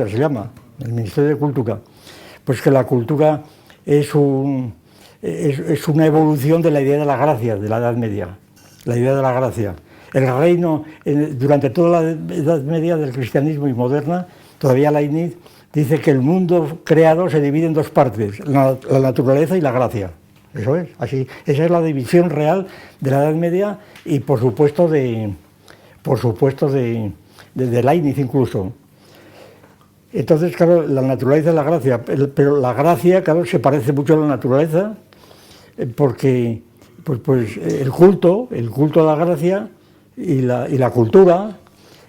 se llama, el Ministerio de Cultura, pues que la cultura es una evolución de la idea de la gracia, de la Edad Media, la idea de la gracia. El reino, durante toda la Edad Media del cristianismo y moderna, todavía Leibniz dice que el mundo creado se divide en dos partes, la naturaleza y la gracia. Eso es, así, esa es la división real de la Edad Media y por supuesto de Leibniz incluso. Entonces, claro, la naturaleza y la gracia, pero la gracia, claro, se parece mucho a la naturaleza, porque pues el culto a la gracia y la cultura,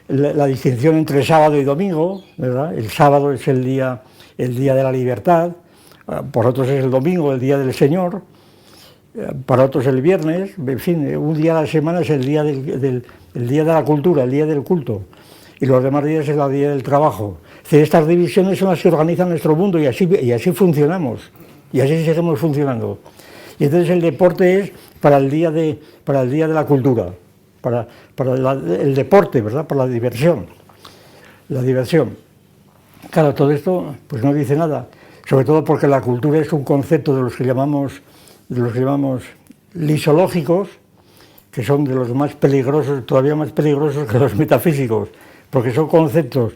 la distinción entre sábado y domingo, ¿verdad? El sábado es el día de la libertad, por otros es el domingo, el día del Señor, para otros el viernes, en fin, un día a la semana es el día el día de la cultura, el día del culto, y los demás días es el día del trabajo. Estas divisiones son las que organizan nuestro mundo y así funcionamos. Y así seguimos funcionando. Y entonces el deporte es para el día de la cultura, para el deporte, ¿verdad? Para la diversión. La diversión. Claro, todo esto pues no dice nada, sobre todo porque la cultura es un concepto de los que llamamos lisológicos, que son de los más peligrosos, todavía más peligrosos que los metafísicos, porque son conceptos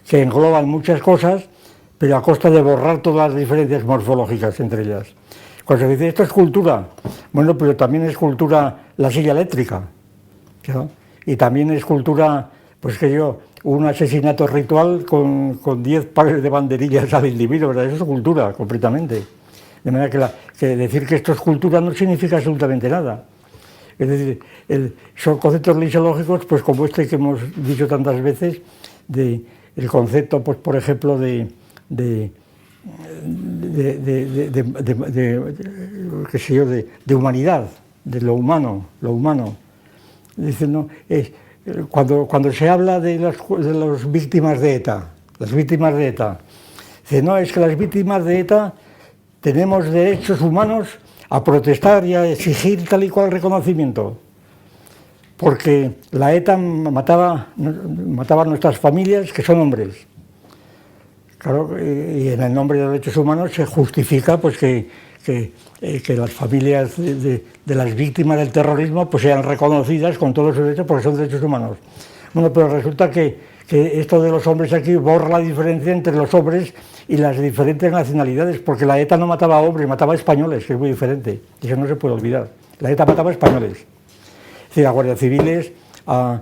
que engloban muchas cosas, pero a costa de borrar todas las diferencias morfológicas entre ellas. Cuando se dice esto es cultura, bueno, pero también es cultura la silla eléctrica, ¿no? Y también es cultura, pues que yo, un asesinato ritual con 10 pares de banderillas al individuo, ¿verdad? Eso es cultura, completamente. De manera que decir que esto es cultura no significa absolutamente nada. Es decir, son conceptos lisiológicos, pues como este que hemos dicho tantas veces, el concepto, pues por ejemplo, de humanidad, de lo humano. Dicen, ¿no? Cuando se habla de las víctimas de ETA, dice, no, es que las víctimas de ETA tenemos derechos humanos a protestar y a exigir tal y cual reconocimiento, porque la ETA mataba a nuestras familias, que son hombres. Claro, y en el nombre de los derechos humanos se justifica pues que las familias de las víctimas del terrorismo pues sean reconocidas con todos sus derechos porque son derechos humanos. Bueno, pero resulta que esto de los hombres aquí borra la diferencia entre los hombres y las diferentes nacionalidades, porque la ETA no mataba a hombres, mataba a españoles, que es muy diferente, y eso no se puede olvidar. La ETA mataba a españoles, es decir, a guardias civiles, a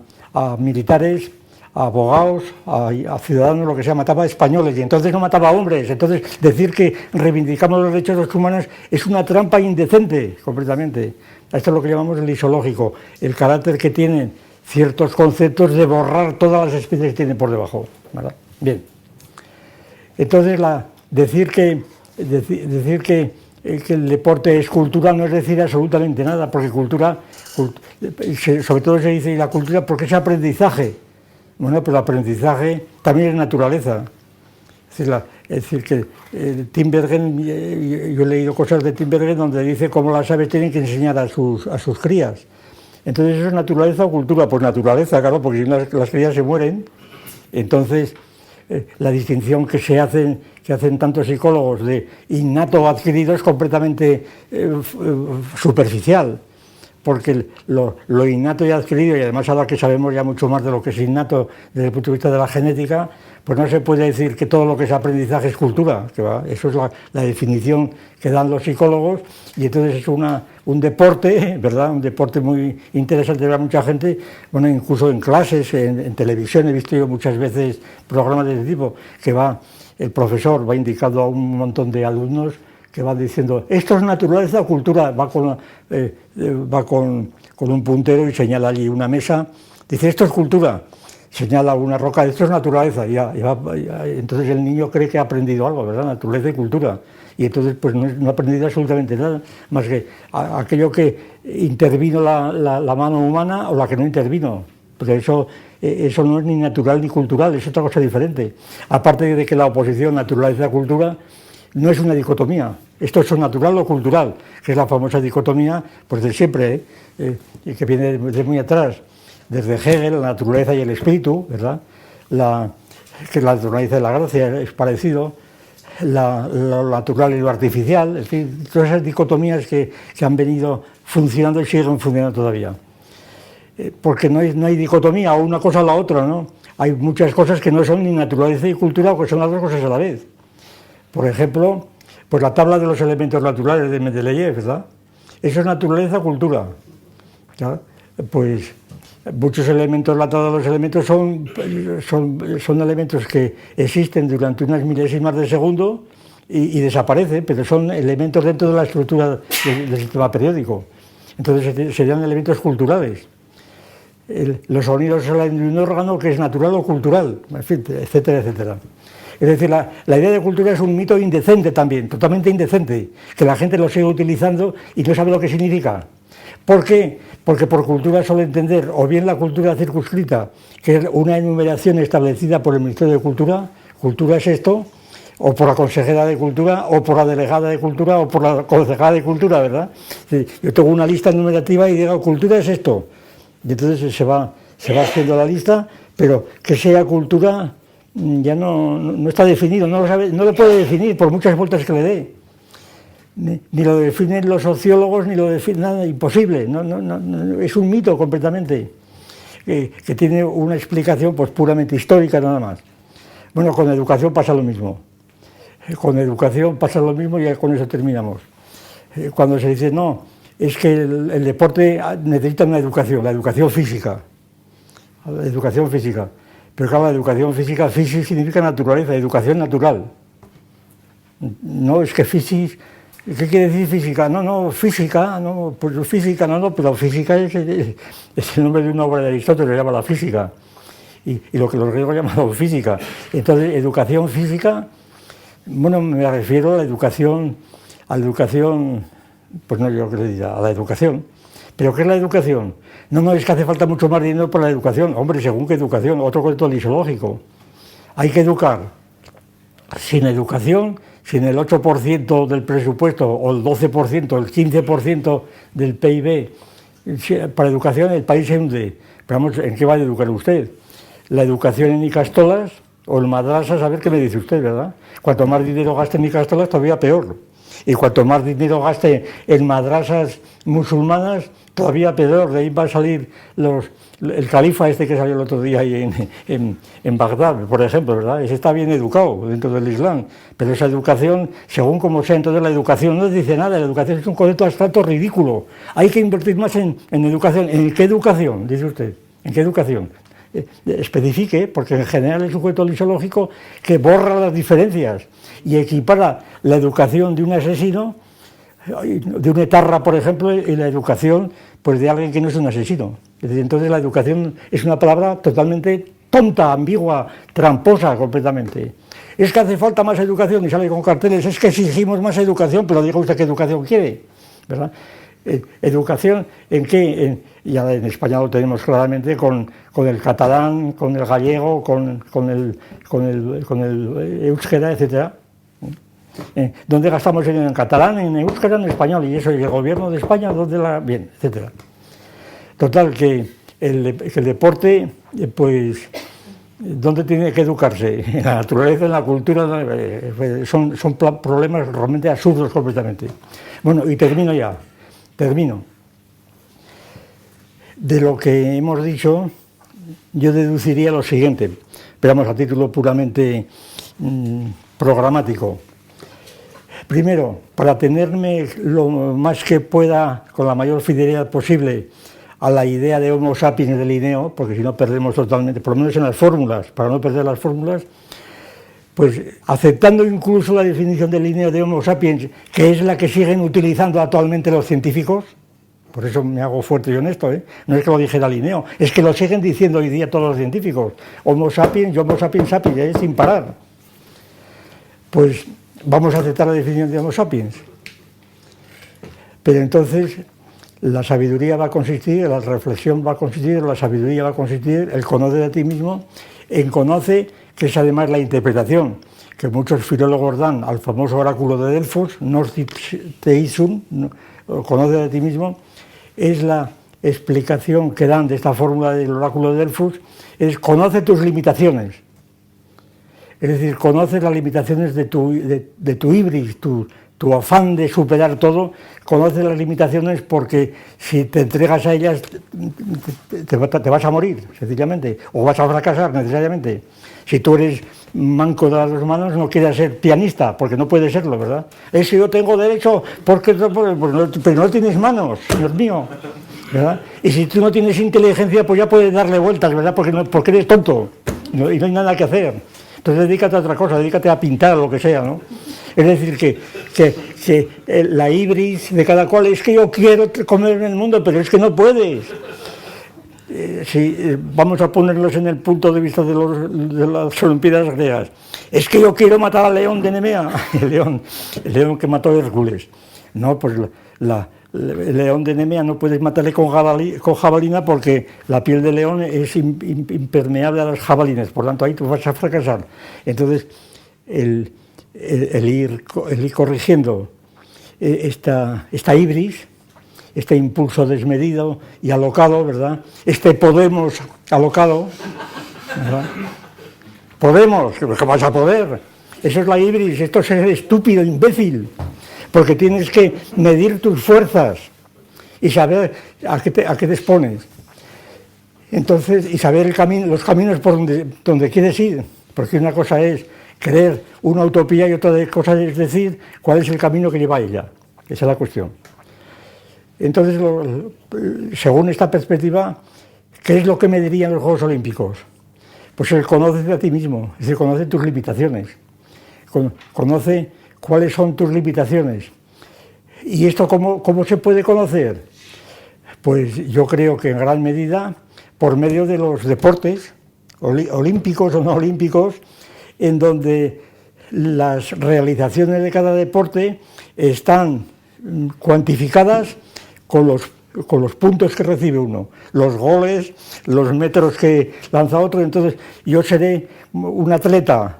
militares, a abogados, a ciudadanos, lo que sea, mataba a españoles, y entonces no mataba a hombres. Entonces decir que reivindicamos los derechos de los humanos es una trampa indecente, completamente. Esto es lo que llamamos el lisológico, el carácter que tienen ciertos conceptos de borrar todas las especies que tienen por debajo, ¿verdad? Bien. Entonces, decir que el deporte es cultura no es decir absolutamente nada, porque cultura, sobre todo se dice, ¿y la cultura porque es aprendizaje? Bueno, pero el aprendizaje también es naturaleza. Es decir, que Tinbergen, yo he leído cosas de Tinbergen donde dice cómo las aves tienen que enseñar a sus crías. Entonces, ¿eso es naturaleza o cultura? Pues naturaleza, claro, porque si no las crías se mueren. Entonces, la distinción que hacen tantos psicólogos de innato o adquirido es completamente superficial, porque lo innato y adquirido, y además ahora que sabemos ya mucho más de lo que es innato desde el punto de vista de la genética, pues no se puede decir que todo lo que es aprendizaje es cultura, eso es la definición que dan los psicólogos, y entonces es un deporte, ¿verdad? Un deporte muy interesante para mucha gente, bueno, incluso en clases, en televisión he visto yo muchas veces programas de este tipo, que el profesor va indicando a un montón de alumnos que van diciendo, esto es naturaleza o cultura, va con un puntero y señala allí una mesa, dice, esto es cultura, señala una roca, esto es naturaleza, entonces el niño cree que ha aprendido algo, ¿verdad? Naturaleza y cultura, y entonces pues no ha aprendido absolutamente nada, más que aquello que intervino la mano humana o la que no intervino, porque eso no es ni natural ni cultural, es otra cosa diferente, aparte de que la oposición naturaleza-cultura no es una dicotomía, esto es natural o cultural, que es la famosa dicotomía pues de siempre, que viene de muy atrás, desde Hegel, la naturaleza y el espíritu, ¿verdad? Que la naturaleza y la gracia es parecido, lo natural y lo artificial, es decir, todas esas dicotomías que han venido funcionando y siguen funcionando todavía. Porque no hay dicotomía, o una cosa o la otra, ¿no? Hay muchas cosas que no son ni naturaleza ni cultura, o que son las dos cosas a la vez. Por ejemplo, pues la tabla de los elementos naturales de Mendeleev, ¿verdad? Eso es naturaleza o cultura, ¿verdad? Pues muchos elementos, la tabla de los elementos son elementos que existen durante unas milésimas de segundo y desaparecen, pero son elementos dentro de la estructura del sistema periódico. Entonces serían elementos culturales. Los sonidos salen de un órgano que es natural o cultural, en fin, etcétera, etcétera. Es decir, la idea de cultura es un mito indecente también, totalmente indecente, que la gente lo sigue utilizando y no sabe lo que significa. ¿Por qué? Porque por cultura suele entender o bien la cultura circunscrita, que es una enumeración establecida por el Ministerio de Cultura es esto, o por la consejera de Cultura, o por la delegada de Cultura, o por la concejala de Cultura, ¿verdad? Yo tengo una lista numerativa y digo, cultura es esto. Y entonces se va haciendo la lista, pero que sea cultura ya no está definido, no lo puede definir por muchas vueltas que le dé. Ni lo definen los sociólogos, ni lo define nada, imposible. No, es un mito completamente, que tiene una explicación pues puramente histórica nada más. Bueno, con educación pasa lo mismo. Con educación pasa lo mismo y ya con eso terminamos. Cuando se dice, no, es que el deporte necesita una educación, la educación física. La educación física. Pero claro, la educación física, física significa naturaleza, educación natural. No, es que física, ¿qué quiere decir física? No, física, no, pues física no, pero física es el nombre de una obra de Aristóteles, se llama la física. Y lo que los griegos llamaban física. Entonces, educación física, bueno, me refiero a la educación, pues no yo que le diga, a la educación. ¿Pero qué es la educación? No, es que hace falta mucho más dinero para la educación. Hombre, según qué educación, otro concepto lisiológico. Hay que educar. Sin educación, sin el 8% del presupuesto, o el 12%, el 15% del PIB, para educación el país se hunde. Pero vamos, ¿en qué va a educar usted? La educación en Icastolas o en madrasas, a ver qué me dice usted, ¿verdad? Cuanto más dinero gaste en Icastolas, todavía peor. Y cuanto más dinero gaste en madrasas musulmanas, todavía peor. De ahí va a salir el califa este que salió el otro día ahí en Bagdad, por ejemplo, ¿verdad? Ese está bien educado dentro del Islam, pero esa educación, según como sea, entonces la educación no dice nada, la educación es un concepto abstracto ridículo. Hay que invertir más en educación. ¿En qué educación? Dice usted. ¿En qué educación? Especifique, porque en general es un concepto lisiológico que borra las diferencias y equipara la educación de un asesino, de un etarra, por ejemplo, y la educación pues de alguien que no es un asesino. Es decir, entonces la educación es una palabra totalmente tonta, ambigua, tramposa completamente. Es que hace falta más educación y sale con carteles, es que exigimos más educación, pero diga usted qué educación quiere, ¿verdad? Educación, ¿en qué? Ya en España lo tenemos claramente con el catalán, con el gallego, con el euskera, etcétera. ¿Dónde gastamos en catalán, en euskera, en español? Y eso, y el gobierno de España, ¿dónde bien, etcétera? Total, que el deporte, pues, ¿dónde tiene que educarse? En la naturaleza, en la cultura, son problemas realmente absurdos completamente. Bueno, y termino. De lo que hemos dicho, yo deduciría lo siguiente, pero vamos a título puramente programático. Primero, para tenerme lo más que pueda, con la mayor fidelidad posible, a la idea de Homo sapiens de Linneo, porque si no perdemos totalmente, por lo menos en las fórmulas, para no perder las fórmulas, pues aceptando incluso la definición de Linneo de Homo sapiens, que es la que siguen utilizando actualmente los científicos, por eso me hago fuerte y honesto, no es que lo dijera Linneo, es que lo siguen diciendo hoy día todos los científicos, Homo sapiens y Homo sapiens sapiens, sin parar. Pues vamos a aceptar la definición de Homo sapiens. Pero entonces la sabiduría va a consistir, la reflexión va a consistir, la sabiduría va a consistir, el conocer a ti mismo, en conoce, que es además la interpretación que muchos filólogos dan al famoso oráculo de Delfos, Nos Theisum, conoce a ti mismo, es la explicación que dan de esta fórmula del oráculo de Delfos, es conoce tus limitaciones. Es decir, conoces las limitaciones de tu ibris, tu afán de superar todo, conoces las limitaciones porque si te entregas a ellas te vas a morir, sencillamente, o vas a fracasar necesariamente. Si tú eres manco de las dos manos, no quieres ser pianista, porque no puedes serlo, ¿verdad? Es que yo tengo derecho, pero no tienes manos, Dios mío, ¿verdad? Y si tú no tienes inteligencia, pues ya puedes darle vueltas, ¿verdad? Porque eres tonto y no hay nada que hacer. Entonces dedícate a otra cosa, dedícate a pintar o lo que sea, ¿no? Es decir, que la ibris de cada cual es que yo quiero comer en el mundo, pero es que no puedes. Vamos a ponerlos en el punto de vista de las Olimpiadas griegas. Es que yo quiero matar al león de Nemea, el león que mató a Hércules. No, pues el león de Nemea no puedes matarle con jabalina porque la piel del león es impermeable a las jabalines, por tanto ahí tú vas a fracasar. Entonces, el ir corrigiendo esta ibris, este impulso desmedido y alocado, ¿verdad? Este Podemos alocado, ¿verdad? Podemos, ¿qué vas a poder? Eso es la ibris, esto es ser estúpido, imbécil, porque tienes que medir tus fuerzas y saber a qué te expones. Entonces, y saber los caminos por donde quieres ir, porque una cosa es creer una utopía y otra cosa es decir cuál es el camino que lleva a ella. Esa es la cuestión. Entonces, según esta perspectiva, ¿qué es lo que me dirían los Juegos Olímpicos? Pues el conoce a ti mismo, es decir, conoce tus limitaciones, conoce cuáles son tus limitaciones. ¿Y esto cómo se puede conocer? Pues yo creo que en gran medida por medio de los deportes, olímpicos o no olímpicos, en donde las realizaciones de cada deporte están cuantificadas con los puntos que recibe uno, los goles, los metros que lanza otro. Entonces yo seré un atleta,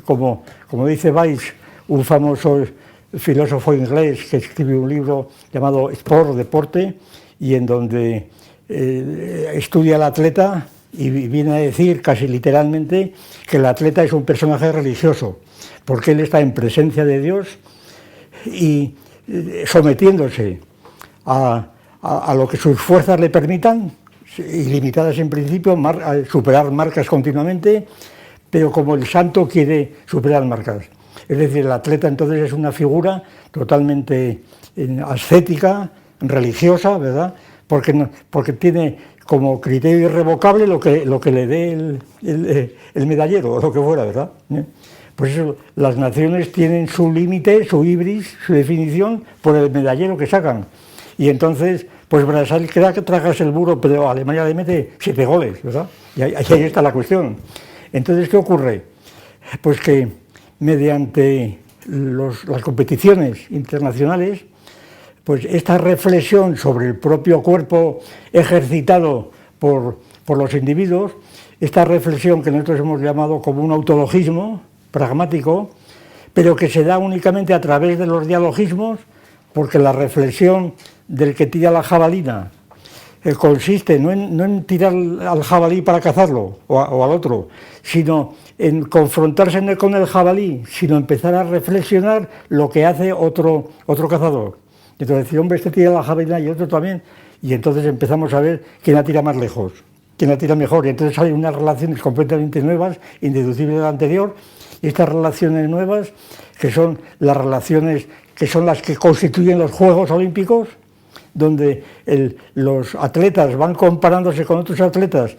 como dice Weiss, un famoso filósofo inglés que escribió un libro llamado Sport, Deporte, y en donde estudia al atleta y viene a decir casi literalmente que el atleta es un personaje religioso, porque él está en presencia de Dios y sometiéndose a lo que sus fuerzas le permitan, ilimitadas en principio, superar marcas continuamente, pero como el santo quiere superar marcas. Es decir, el atleta entonces es una figura totalmente ascética, religiosa, ¿verdad? Porque tiene como criterio irrevocable lo que le dé el medallero o lo que fuera, ¿verdad? Pues eso, las naciones tienen su límite, su ibris, su definición por el medallero que sacan. Y entonces, pues Brasil crea que tragas el burro, pero Alemania le mete 7 goles, ¿verdad? Y ahí está la cuestión. Entonces, ¿qué ocurre? Pues que mediante las competiciones internacionales, pues esta reflexión sobre el propio cuerpo ejercitado por los individuos, esta reflexión que nosotros hemos llamado como un autologismo pragmático, pero que se da únicamente a través de los dialogismos, porque la reflexión del que tira la jabalina consiste no en tirar al jabalí para cazarlo o al otro, sino en confrontarse con el jabalí, sino empezar a reflexionar lo que hace otro cazador. Entonces decir, hombre, este tira la jabalina y otro también, y entonces empezamos a ver quién la tira más lejos, quién la tira mejor, y entonces hay unas relaciones completamente nuevas, indeducibles de la anterior, y estas relaciones nuevas, que son las relaciones que son las que constituyen los Juegos Olímpicos, donde los atletas van comparándose con otros atletas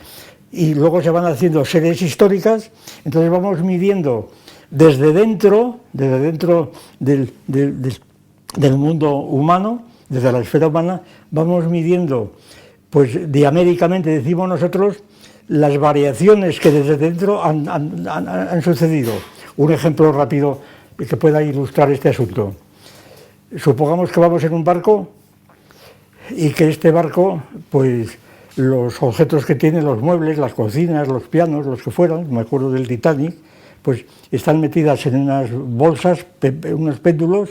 y luego se van haciendo series históricas. Entonces vamos midiendo desde dentro del mundo humano, desde la esfera humana, vamos midiendo, pues diaméricamente decimos nosotros, las variaciones que desde dentro han sucedido. Un ejemplo rápido que pueda ilustrar este asunto. Supongamos que vamos en un barco y que este barco, pues los objetos que tiene, los muebles, las cocinas, los pianos, los que fueran, me acuerdo del Titanic, pues están metidas en unas bolsas, unos péndulos,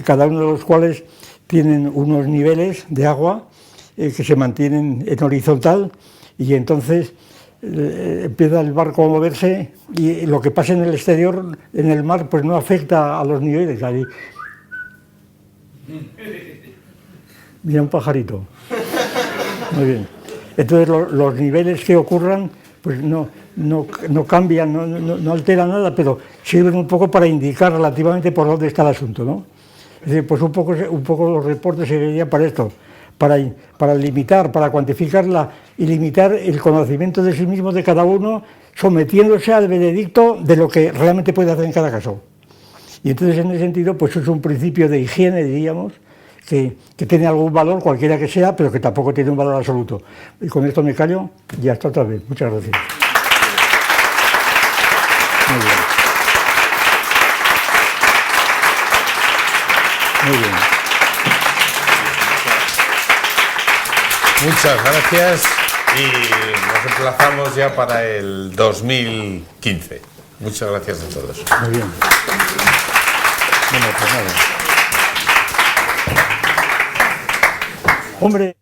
cada uno de los cuales tienen unos niveles de agua que se mantienen en horizontal, y entonces empieza el barco a moverse y lo que pasa en el exterior, en el mar, pues no afecta a los niveles. Ahí. Mira un pajarito. Muy bien. Entonces los niveles que ocurran pues no cambian, no alteran nada, pero sirven un poco para indicar relativamente por dónde está el asunto, ¿no? Es decir, pues un poco los reportes servirían para esto, para limitar, para cuantificarla y limitar el conocimiento de sí mismo de cada uno, sometiéndose al veredicto de lo que realmente puede hacer en cada caso. Y entonces, en ese sentido, pues es un principio de higiene, diríamos, que tiene algún valor, cualquiera que sea, pero que tampoco tiene un valor absoluto. Y con esto me callo y hasta otra vez. Muchas gracias. Muy bien. Muy bien. Muchas gracias y nos emplazamos ya para el 2015. Muchas gracias a todos. Muy bien. Bueno, pues nada. Hombre.